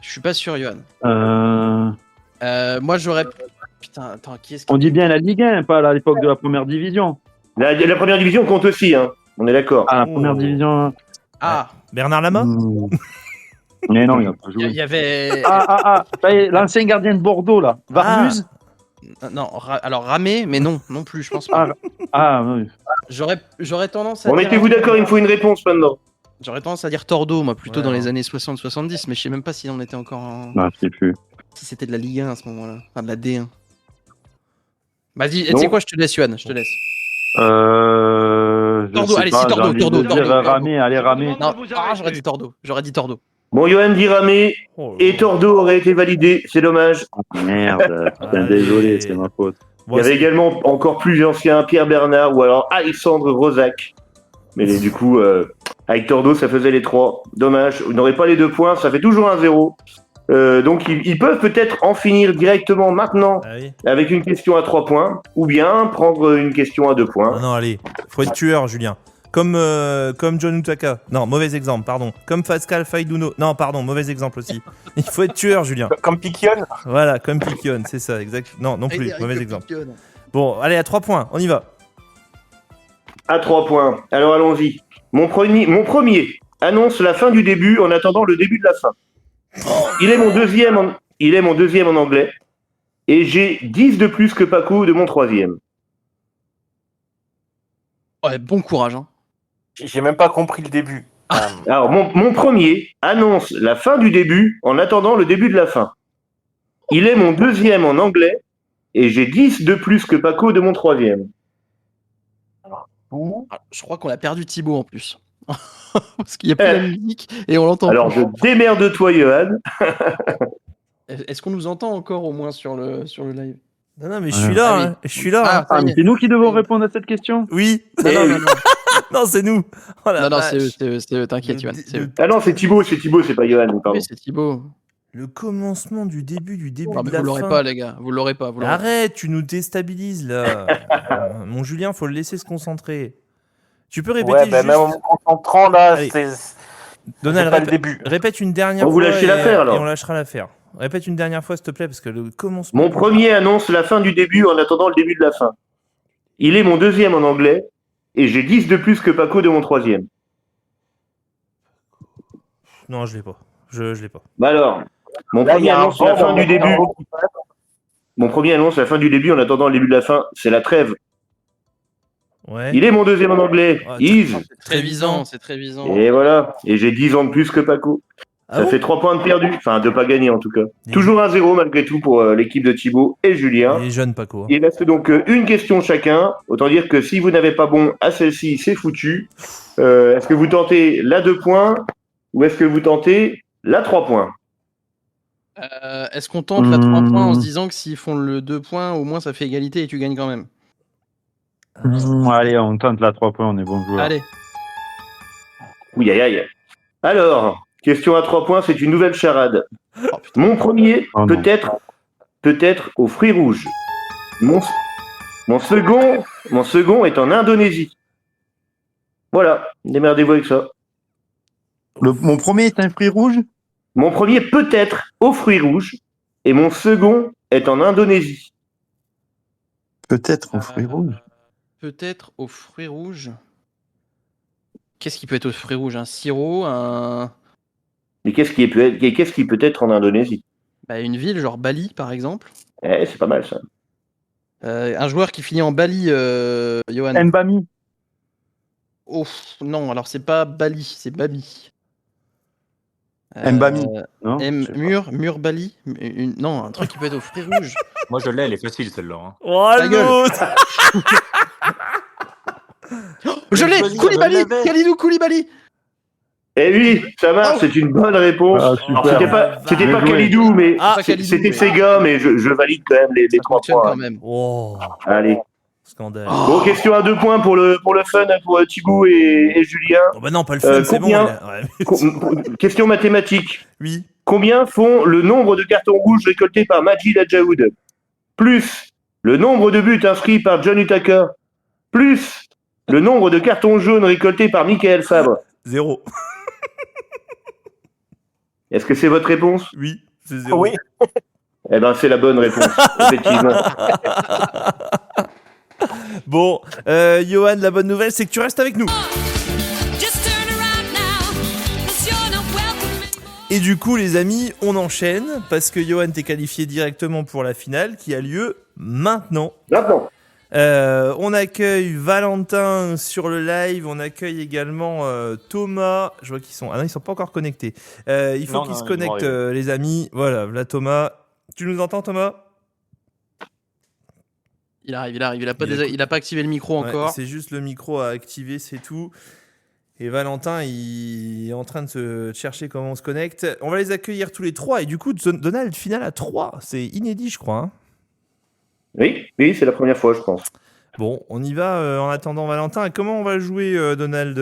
suis pas sûr, Johan. Moi, j'aurais. Putain, attends, qui est-ce qui. On dit bien la Ligue 1, pas à l'époque de la première division. La première division compte aussi, hein. On est d'accord. Ah, la Oh. première division. Ah, Bernard Lama. Mais non, il a pas il joué. y avait. Ça y est, l'ancien gardien de Bordeaux, là. Varmuz. Non, alors Ramé, mais non plus, je pense pas. Oui. J'aurais tendance à Bon, dire. mettez-vous d'accord, il me faut une réponse maintenant. J'aurais tendance à dire Tordo, moi, plutôt Ouais, dans hein. les années 60-70, mais je sais même pas si on était encore en. Non, je sais plus. Si c'était de la Ligue 1 à ce moment-là. Enfin, de la D1. Vas-y, tu Non. sais quoi, je te laisse, Johan, je te laisse. Je Tordo, sais allez, pas, si, Tordo, j'ai envie Tordo, de dire Tordo. Ramé, allez, Ramé. Non, j'aurais dit Tordo. Bon, Johan dit Ramé Oh là et là. Tordo aurait été validé, c'est dommage. Merde, putain, Allez. désolé, c'est ma faute. Il y avait également encore plus anciens, Pierre Bernard ou alors Alexandre Rosac. Mais du coup, avec Tordo, ça faisait les 3. Dommage, vous n'aurez pas les 2 points, ça fait toujours 1-0. Donc ils peuvent peut-être en finir directement maintenant Ah oui. avec une question à 3 points, ou bien prendre une question à 2 points. Non, non, allez. Faut être tueur, Julien. Comme John Utaka. Non, mauvais exemple, pardon. Comme Pascal Faiduno. Non, pardon, mauvais exemple aussi. Il faut être tueur, Julien. Comme Piquion. Voilà, comme Piquion, c'est ça, exact. Non, non plus, Frédéric mauvais exemple. Piquion. Bon, allez, à 3 points, on y va. À 3 points. Alors allons-y. Mon premier annonce la fin du début en attendant le début de la fin. Il est mon deuxième en anglais. Et j'ai 10 de plus que Paco de mon troisième. Ouais, bon courage. Hein. J'ai même pas compris le début. Alors, mon premier annonce la fin du début en attendant le début de la fin. Il est mon deuxième en anglais et j'ai 10 de plus que Paco de mon troisième. Ah, je crois qu'on a perdu Thibaut en plus. Parce qu'il n'y a plus la musique et on l'entend. Alors, je démerde-toi, Johan. Est-ce qu'on nous entend encore au moins sur le live? Non, mais je suis là, Ah oui. hein, je suis là. Ah, hein. ça y mais est. c'est nous qui devons répondre à cette question. Oui. Non, Non, c'est nous. Oh la non, vache. t'inquiète, Yohan. Ah non, c'est Thibaut, c'est pas Johan. Pardon. Oui, c'est Thibaut. Le commencement du début Ah, de mais la vous l'aurez fin. pas, les gars. Vous l'aurez pas. Arrête, tu nous déstabilises là. Mon Julien, faut le laisser se concentrer. Tu peux répéter Ouais, juste... même en me concentrant là, Allez. c'est Donald, pas le début. répète une dernière On fois. vous lâchez l'affaire, alors. Et on lâchera l'affaire. Répète une dernière fois, s'il te plaît, parce que le commencement... Mon premier annonce la fin du début en attendant le début de la fin. Il est mon deuxième en anglais et j'ai 10 de plus que Paco de mon troisième. Non, je l'ai pas. Je l'ai pas. Bah alors, mon Là, il premier y a un annonce la vent fin dans du mon début. cerveau qui passe. Mon premier annonce la fin du début en attendant le début de la fin, c'est la trêve. Ouais. Il est mon deuxième en anglais. Ah, Is. C'est très visant. Et voilà. Et j'ai 10 ans de plus que Paco. Ah Ça bon fait 3 points de perdu. Enfin, de pas gagner en tout cas. Et- Toujours 1-0 malgré tout pour l'équipe de Thibaut et Julien. Il est jeune, Paco. hein. Il reste donc une question chacun. Autant dire que si vous n'avez pas bon à celle-ci, c'est foutu. Est-ce que vous tentez la 2 points ou est-ce que vous tentez la 3 points? Est-ce qu'on tente la 3 points en se disant que s'ils font le 2 points, au moins ça fait égalité et tu gagnes quand même? Allez, on tente la 3 points, on est bon joueur. Allez. Oui, aïe, aïe. Alors, question à 3 points, c'est une nouvelle charade. Oh, putain. Mon premier, Oh non. peut-être aux fruits rouges. Mon second est en Indonésie. Voilà, démerdez-vous avec ça. Mon premier est un fruit rouge. Mon premier peut-être aux fruits rouges et mon second est en Indonésie. Peut-être un fruit rouge. Peut-être aux fruits rouges. Qu'est-ce qui peut être aux fruits rouges? Un sirop, Mais qu'est-ce qui peut être en Indonésie? une ville, genre Bali par exemple. C'est pas mal ça. Un joueur qui finit en Bali, Johan. Mbami. Oh, non, alors c'est pas Bali, c'est Babi. Mbami. Non, je sais pas. Mur Bali. Non, un truc qui peut être aux fruits rouges. Moi, je l'ai, elle est facile celle-là. hein. Oh, Ta gueule. l'autre. Je l'ai, Vas-y, Koulibaly, je l'avais. Kalidou Koulibaly. Eh oui, ça marche, Oh. c'est une bonne réponse. Ah, Alors, super. c'était Bien pas joué. Kalidou, mais Ah, pas Kalidou, c'était mais- Sega, mais je valide quand même les Ça 3 fonctionne points. quand même. Oh, Allez. scandale. Bon, question à 2 points pour le fun pour Thibaut et Julien. Oh, bah non, pas le fun, c'est bon. combien il a- ouais. Question mathématique. Oui. Combien font le nombre de cartons rouges récoltés par Majid Adjaoud plus le nombre de buts inscrits par John Utaka plus le nombre de cartons jaunes récoltés par Michael Fabre? 0. Est-ce que c'est votre réponse? Oui, c'est 0. Oui. Eh ben, c'est la bonne réponse, effectivement. Bon, Johan, la bonne nouvelle, c'est que tu restes avec nous. Et du coup, les amis, on enchaîne parce que Johan t'est qualifié directement pour la finale qui a lieu maintenant. Maintenant. On accueille Valentin sur le live, on accueille également Thomas. Je vois qu'ils sont... Ah non, ils sont pas encore connectés. Il faut Non, qu'ils non, se ils vont connectent, arriver. les amis. Voilà, là Thomas. Tu nous entends, Thomas? Il arrive. Il a pas activé le micro Ouais, encore. c'est juste le micro à activer, c'est tout. Et Valentin, il est en train de se chercher comment on se connecte. On va les accueillir tous les trois. Et du coup, Donald, finale à 3. C'est inédit, je crois. Hein. Oui, c'est la première fois, je pense. Bon, on y va en attendant Valentin. Comment on va jouer, Donald,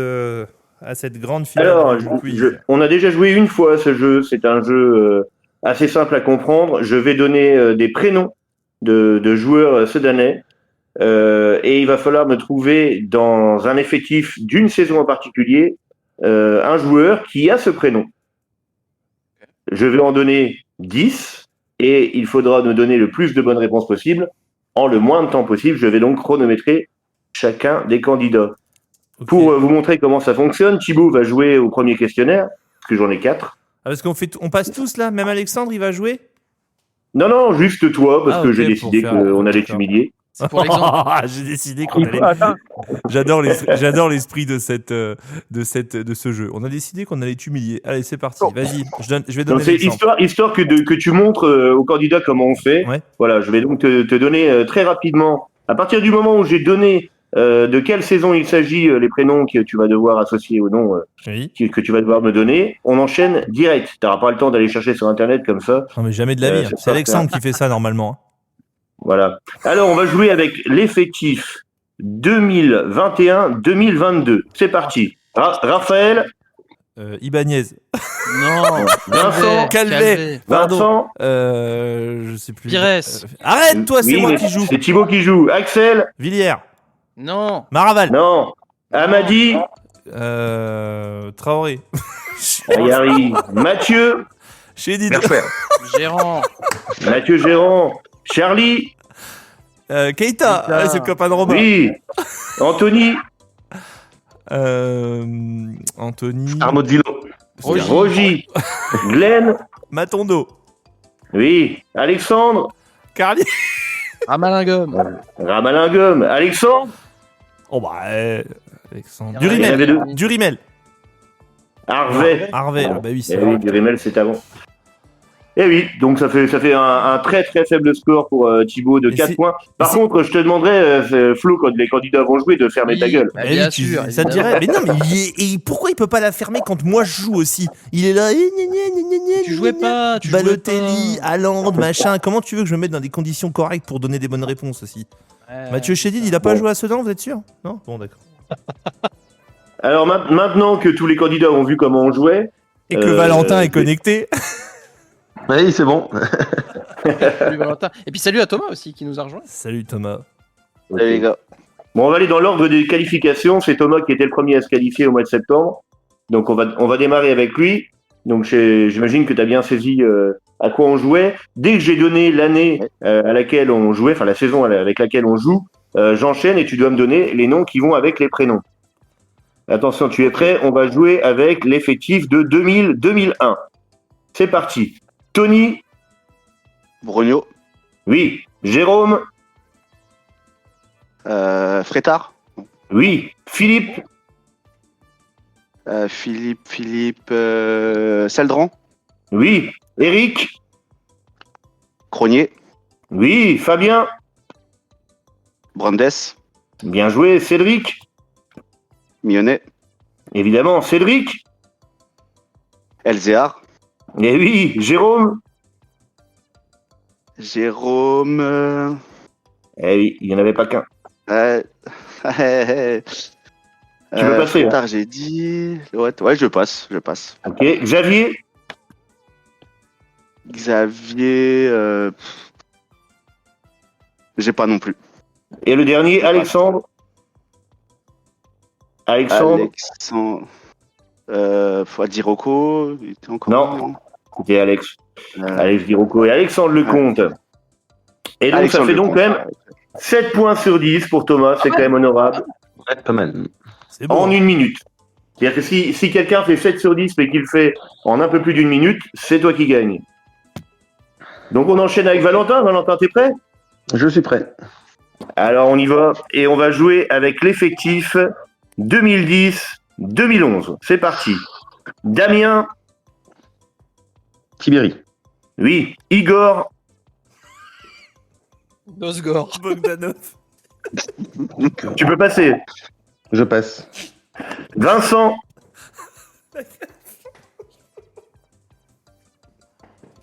à cette grande finale Alors, du quiz? on a déjà joué une fois à ce jeu. C'est un jeu assez simple à comprendre. Je vais donner des prénoms de joueurs sudanais. Et il va falloir me trouver dans un effectif d'une saison en particulier un joueur qui a ce prénom. Je vais en donner 10 et il faudra me donner le plus de bonnes réponses possible en le moins de temps possible. Je vais donc chronométrer chacun des candidats. Ok. Pour vous montrer comment ça fonctionne, Thibaut va jouer au premier questionnaire, parce que j'en ai 4. Ah, parce on passe tous là, même Alexandre, il va jouer. Non, juste toi, parce que ok, j'ai décidé pour faire- qu'on allait d'accord. t'humilier. C'est pour l'exemple. J'ai décidé qu'on allait. Attends, J'adore l'esprit de ce jeu. On a décidé qu'on allait t'humilier. Allez, c'est parti. Vas-y, je vais Donc donner c'est l'exemple. histoire que tu montres aux candidats comment on fait. Ouais. Voilà, je vais donc te donner très rapidement, à partir du moment où j'ai donné de quelle saison il s'agit, les prénoms que tu vas devoir associer au nom Oui. que tu vas devoir me donner, on enchaîne direct. Tu n'auras pas le temps d'aller chercher sur Internet comme ça. Non, mais jamais de la vie. c'est C'est pas Alexandre qui fait ça normalement. Voilà. Alors, on va jouer avec l'effectif 2021-2022. C'est parti. Raphaël, Ibanez. Non. Vincent, Calvet. Pardon. Vincent. Je sais plus. Pires. Arrête, toi, c'est Oui, moi mais qui joue. C'est Thibaut qui joue. Axel, Villiers. Non. Maraval. non. Amadi, Traoré. Ayari, Mathieu, Chédid. Gérant. Mathieu Gérand, Charlie, Keita. Ah, c'est le copain de Robin. oui, Anthony, Anthony. Arnaud Dillon. Rogy, Glenn, Matondo. oui, Alexandre, Carly. Ramalingom. Ramalingom, Alexandre, Oh bah. Alexandre. Il y en avait Durimel. deux. Durimel. Harvey. Harvey. Ah bah oui, c'est Eh vrai. oui, Durimel, c'est avant. Eh oui, donc ça fait un très très faible score pour Thibaut de Mais 4 c'est- points. Par c'est- contre, je te demanderais, Flo, quand les candidats vont jouer, de fermer ta gueule. Bah, Bah bien oui, sûr. ça te dirait. Mais non, mais et pourquoi il peut pas la fermer quand moi je joue aussi? Il est là. Tu jouais pas. Tu Balotelli, jouais pas. Haaland, machin. Comment tu veux que je me mette dans des conditions correctes pour donner des bonnes réponses aussi? Ouais. Mathieu Chédid, il a pas joué à Sedan, vous êtes sûr? Non? Bon, d'accord. Alors maintenant que tous les candidats ont vu comment on jouait, Et que Valentin est je- connecté. Oui, c'est bon. Salut Valentin. Et puis salut à Thomas aussi qui nous a rejoint. Salut Thomas. Salut les gars. bon, on va aller dans l'ordre des qualifications. C'est Thomas qui était le premier à se qualifier au mois de septembre. Donc on va démarrer avec lui. Donc j'imagine que tu as bien saisi à quoi on jouait. Dès que j'ai donné l'année à laquelle on jouait, enfin la saison avec laquelle on joue, j'enchaîne et tu dois me donner les noms qui vont avec les prénoms. Attention, tu es prêt? On va jouer avec l'effectif de 2000-2001. C'est parti. Tony, Brogno. oui. Jérôme, Frétard. oui. Philippe, Philippe. Saldran. oui. Eric, Cronier. oui. Fabien, Brandes. bien joué. Cédric, Millonnet. évidemment. Cédric, Elzéar. et oui. Jérôme, Jérôme. eh oui, il n'y en avait pas qu'un. Tu veux passer, Frétard, j'ai dit. Ouais, je passe. Ok. Xavier, Xavier. J'ai pas non plus. et le dernier, Alexandre. Alexandre, Faut dire Rocco. Il était encore Non. c'était Alex. Euh, Alex Dirocco et Alexandre Lecomte. Et donc, Alexandre ça fait donc Lecomte. quand même 7 points sur 10 pour Thomas. C'est quand même honorable. Ouais, pas mal. C'est bon. En 1 minute. C'est-à-dire que si quelqu'un fait 7 sur 10 mais qu'il le fait en un peu plus d'1 minute, c'est toi qui gagnes. Donc on enchaîne avec Valentin. Valentin, t'es prêt? Je suis prêt. Alors on y va et on va jouer avec l'effectif 2010-2011. C'est parti. Damien, Tibéri. oui. Igor, Nosgor. Bogdanov. tu peux passer. Je passe. Vincent.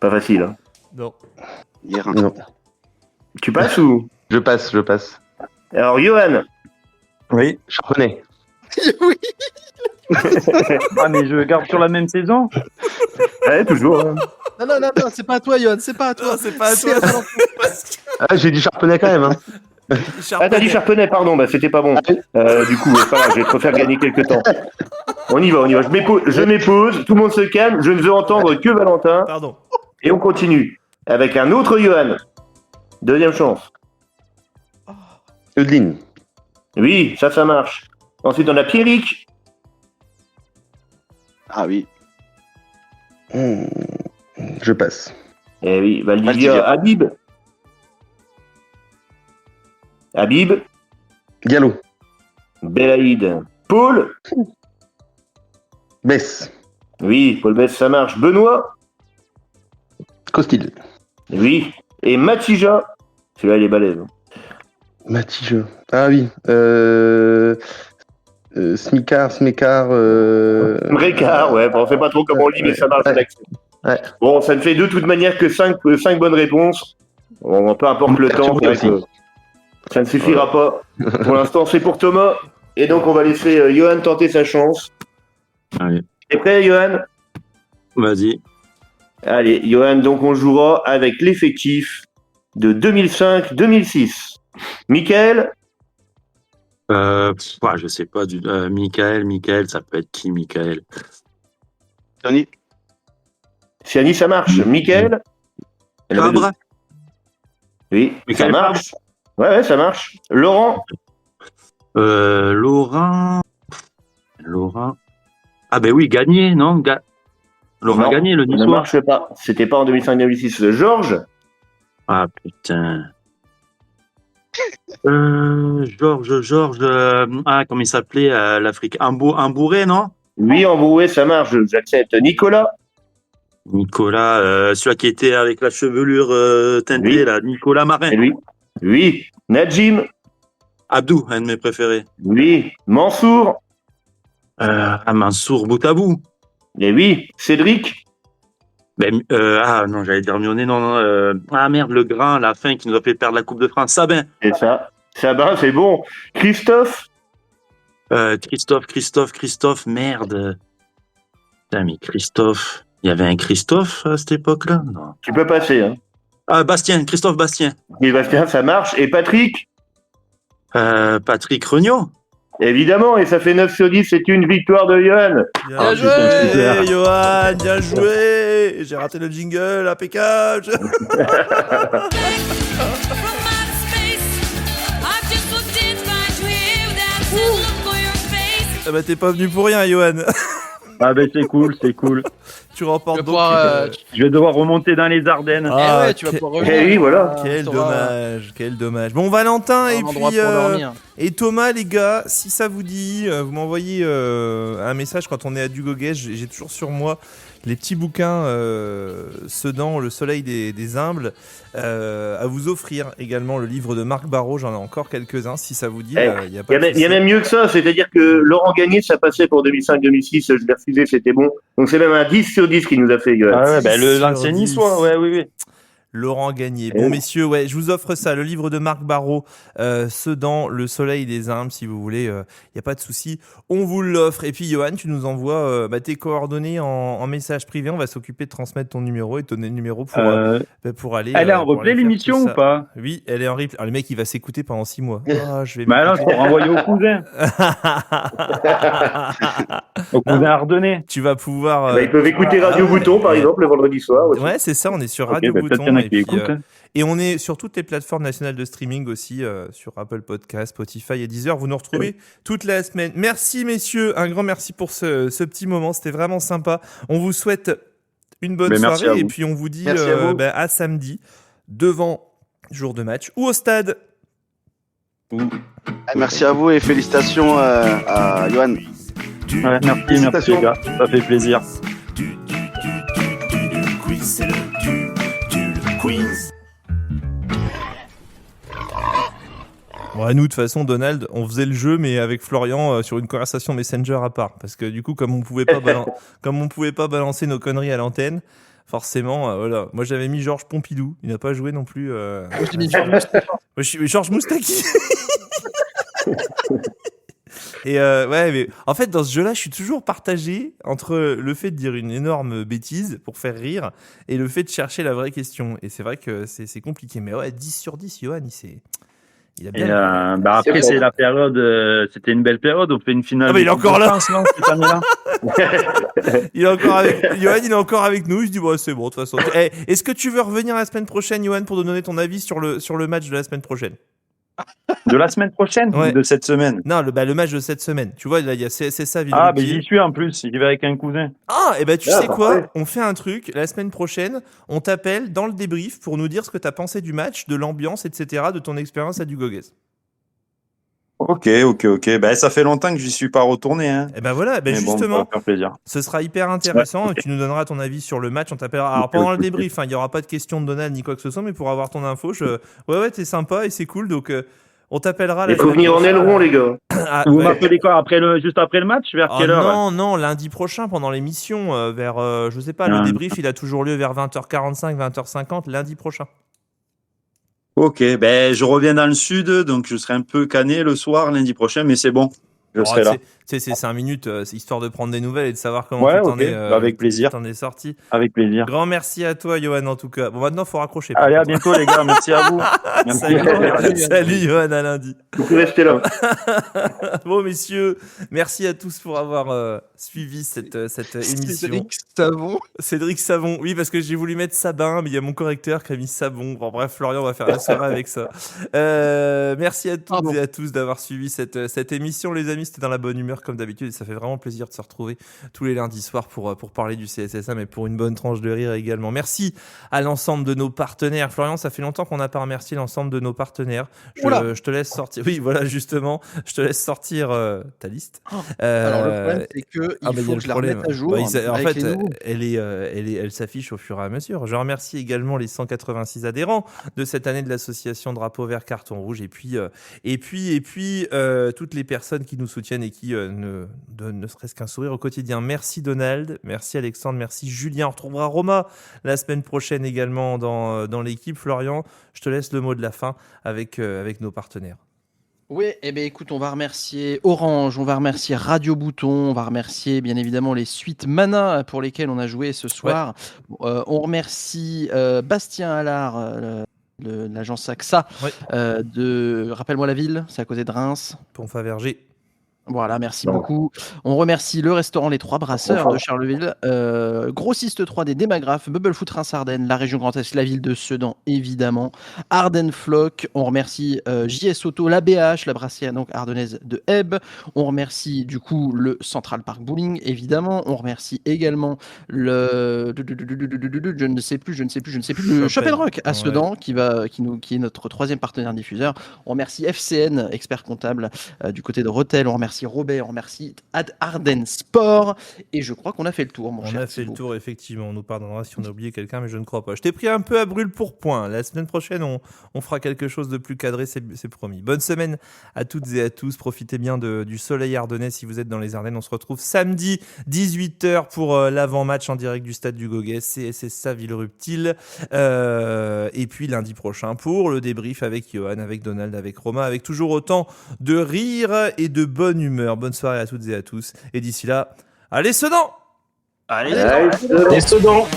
Pas facile, hein. Non. Hier. Non. Tu passes ou? Je passe. Alors Johan. Oui. Charbonnet. Oui. Ah, mais je garde sur la même saison. Ouais, toujours. Hein. Non, c'est pas à toi, Yohan, c'est pas à toi. Non, c'est pas à toi. Valentin. Ah, j'ai dit Charbonnet quand même. Hein. Ah, t'as dit Charpenay, pardon, bah c'était pas bon. Du coup, c'est pas grave, je vais te refaire gagner quelques temps. On y va. Je m'épose, tout le monde se calme, je ne veux entendre que Valentin. Pardon. Et on continue avec un autre Johan. Deuxième chance. Eudeline. Oui, ça marche. Ensuite, on a Pierrick. Ah oui. Je passe. Eh oui, Valdivia. Habib. Habib. Diallo. Belaïd. Paul. Bess. Oui, Paul Bess, ça marche. Benoît. Costil. Oui. Et Matija. Celui-là, il est balèze. Matija. Ah oui. Smicard. Mrekar, ouais. Bon, on sait pas trop comment on lit, mais ça marche. Ouais. Bon, ça ne fait de toute manière que 5 bonnes réponses. Bon, peu importe le temps. Ça ne suffira pas. Pour l'instant, c'est pour Thomas. Et donc, on va laisser Johan tenter sa chance. Allez. T'es prêt, Johan? Vas-y. Allez, Johan, donc on jouera avec l'effectif de 2005-2006. Michael? Je sais pas. Michael, ça peut être qui, Michael? Siani, ça marche. Michael? Fabre? Oui, Michael ça marche. Ouais, ça marche. Laurent? Laurent. Ah ben oui, Gagné, non Laurent Gagné, le ça ne Niçois. marche pas. C'était pas en 2005-2006. Georges? Ah putain. Georges. Comment il s'appelait l'Afrique? Ambouré, non? Oui, Emboué, ça marche. J'accepte. Nicolas? Celui qui était avec la chevelure teintée, Oui. là, Nicolas Marin. Et lui? Oui. Najim? Abdou, un de mes préférés. Oui. Mansour? Mansour Boutabou. Et oui. Cédric? Non, j'allais dire Mionnet, non. Merde, le grand, la fin qui nous a fait perdre la Coupe de France. Sabin. C'est ça. Sabin, c'est bon. Christophe? Christophe, merde. Putain, mais Christophe. Il y avait un Christophe à cette époque-là? Non. Tu peux passer, hein. Christophe Bastien. Et Bastien, ça marche. Et Patrick? Patrick Regnault. Évidemment, et ça fait 9 sur 10, c'est une victoire de Johan. Bien joué, Johan, bien joué. J'ai raté le jingle, impeccable. Ah bah t'es pas venu pour rien, Johan. Ah ben c'est cool. Tu remportes donc. Je vais devoir remonter dans les Ardennes. Ah ouais, tu vas pouvoir revenir. Eh oui, voilà. Quel dommage. Bon, Valentin et endroit puis pour dormir. et Thomas, les gars, si ça vous dit, vous m'envoyez un message quand on est à Dugoguet. J'ai toujours sur moi les petits bouquins Sedan, le soleil des humbles, à vous offrir également le livre de Marc Barrault. J'en ai encore quelques-uns si ça vous dit. Il y a même mieux que ça, c'est-à-dire que Laurent Gagné, ça passait pour 2005-2006, je l'ai refusé, c'était bon. Donc c'est même un 10 sur 10 qu'il nous a fait, Johan. Ah ouais, l'ancien niçois, oui. Laurent Gagné. Bon, messieurs, ouais, je vous offre ça, le livre de Marc Barrault, Sedan, le soleil des humbles, si vous voulez, y a pas de souci, on vous l'offre. Et puis, Johan, tu nous envoies tes coordonnées en message privé, on va s'occuper de transmettre ton numéro et ton numéro pour aller. Elle est en replay l'émission ou pas? Oui, elle est en replay. Alors, le mec, il va s'écouter pendant 6 mois. Je vais alors, pour renvoyer au cousin. Au cousin ardennais. Tu vas pouvoir. Ils peuvent écouter Radio Bouton, par exemple, le vendredi soir. Aussi. Ouais, c'est ça, on est sur Radio Bouton. Et on est sur toutes les plateformes nationales de streaming aussi, sur Apple Podcasts, Spotify et Deezer. Vous nous retrouvez toute la semaine. Merci messieurs, un grand merci pour ce petit moment. C'était vraiment sympa. On vous souhaite une bonne soirée et puis on vous dit à samedi devant jour de match ou au stade. Merci à vous et félicitations à Johan. Ouais, merci les gars, ça fait plaisir. Du quiz, c'est le quiz. Ouais, nous, de toute façon, Donald, on faisait le jeu, mais avec Florian sur une conversation Messenger à part. Parce que du coup, comme on pouvait pas balancer nos conneries à l'antenne, forcément, voilà. Moi, j'avais mis Georges Pompidou. Il n'a pas joué non plus. Moi, j'ai mis Georges Moustaki. Moi, je suis Georges Moustaki. Et ouais, mais en fait, dans ce jeu-là, je suis toujours partagé entre le fait de dire une énorme bêtise pour faire rire et le fait de chercher la vraie question. Et c'est vrai que c'est compliqué. Mais ouais, 10 sur 10, Johan, il a bien. Après, c'est la période. C'était une belle période. On fait une finale. Ah, mais il est encore là. France, non, cette année-là. Il est encore avec. Johan, il est encore avec nous. Il se dit bon, c'est bon, de toute façon. Est-ce que tu veux revenir la semaine prochaine, Johan, pour nous donner ton avis sur le match de la semaine prochaine? De la semaine prochaine Ouais. ou de cette semaine? Non, le match de cette semaine. Tu vois, là, c'est ça, Ah, Villerupt. j'y suis en plus. J'y vais avec un cousin. Ah, et ben tu Ah, sais quoi? parfait. On fait un truc. La semaine prochaine, on t'appelle dans le débrief pour nous dire ce que t'as pensé du match, de l'ambiance, etc., de ton expérience à Dugoguez. Ok. Ben, ça fait longtemps que j'y suis pas retourné. Hein. Et ben voilà, ben Mais bon, ça justement, va faire plaisir. ce sera hyper intéressant. Ouais, ok. Tu nous donneras ton avis sur le match. On t'appellera. Alors Ok, pendant le ok. débrief, il n'y aura pas de question de Donald ni quoi que ce soit, mais pour avoir ton info, ouais, t'es sympa et c'est cool. Donc on t'appellera. Il faut venir en aileron, les gars. Ah, Vous ouais. m'appelez quoi juste après le match? Vers Ah quelle heure? non, lundi prochain pendant l'émission, vers, je sais pas, le Ah. débrief il a toujours lieu vers 20h45, 20h50, lundi prochain. Ok, ben je reviens dans le sud, donc je serai un peu cané le soir lundi prochain, mais c'est bon, je serai là. C'est 5 minutes, c'est histoire de prendre des nouvelles et de savoir comment Ouais, tu t'en ok, es, avec plaisir. t'en es sorti. Avec plaisir. Grand merci à toi, Johan, en tout cas. Bon, maintenant, faut raccrocher. par Allez, à contre. bientôt les gars, merci à vous. Merci. Salut, Johan, à lundi. Vous pouvez rester là. Bon, messieurs, merci à tous pour avoir suivi cette émission. Cédric Savon. Cédric Savon, oui, parce que j'ai voulu mettre Sabin, mais il y a mon correcteur qui a mis Savon. Bon, bref, Florian va faire la soirée avec ça. Merci à toutes et à tous d'avoir suivi cette émission, les amis. C'était dans la bonne humeur, comme d'habitude, et ça fait vraiment plaisir de se retrouver tous les lundis soirs pour parler du CSSA, mais pour une bonne tranche de rire également. Merci à l'ensemble de nos partenaires. Florian, ça fait longtemps qu'on n'a pas remercié l'ensemble de nos partenaires. Je te laisse sortir. Oui, voilà, justement, je te laisse sortir ta liste. Alors, le problème, c'est que il faut que je la remette à jour. En avec fait, les nouveaux. elle s'affiche au fur et à mesure. Je remercie également les 186 adhérents de cette année de l'association Drapeau Vert Carton Rouge, et puis toutes les personnes qui nous soutiennent et qui ne donnent ne serait-ce qu'un sourire au quotidien. Merci Donald, merci Alexandre, merci Julien. On retrouvera Roma la semaine prochaine également dans l'équipe. Florian, je te laisse le mot de la fin avec nos partenaires. Oui, eh bien écoute, on va remercier Orange, on va remercier Radio Bouton, on va remercier bien évidemment les suites Mana pour lesquelles on a joué ce soir. On remercie Bastien Allard, l'agence AXA, rappelle-moi la ville, c'est à côté de Reims. Pont-Faverger. Voilà, merci beaucoup. On remercie le restaurant Les Trois Brasseurs de Charleville, Grossiste 3D Démagraphe, Bubble Foot Reims-Ardennes, la région Grand Est, la ville de Sedan évidemment, Ardennes Floc. On remercie JS Auto, la BH, la brassière donc ardennaise de Hebb. On remercie du coup le Central Park Bowling évidemment. On remercie également le je ne sais plus le Chapelle Rock à Sedan qui est notre troisième partenaire diffuseur. On remercie FCN, expert comptable du côté de Rotel. On remercie Robert, on remercie Ardennes Sport, et je crois qu'on a fait le tour, mon cher. On a fait le tour, effectivement. On nous pardonnera si on a oublié quelqu'un, mais je ne crois pas. Je t'ai pris un peu à brûle-pourpoint. La semaine prochaine, on fera quelque chose de plus cadré, c'est promis. Bonne semaine à toutes et à tous. Profitez bien du soleil ardennais si vous êtes dans les Ardennes. On se retrouve samedi 18h pour l'avant-match en direct du stade du Goguet, CSSA Villerupt-Til. Et puis lundi prochain pour le débrief avec Johan, avec Donald, avec Romain, avec toujours autant de rire et de bonne humeur. Bonne soirée à toutes et à tous. Et d'ici là, allez Sedan! Allez, Sedan!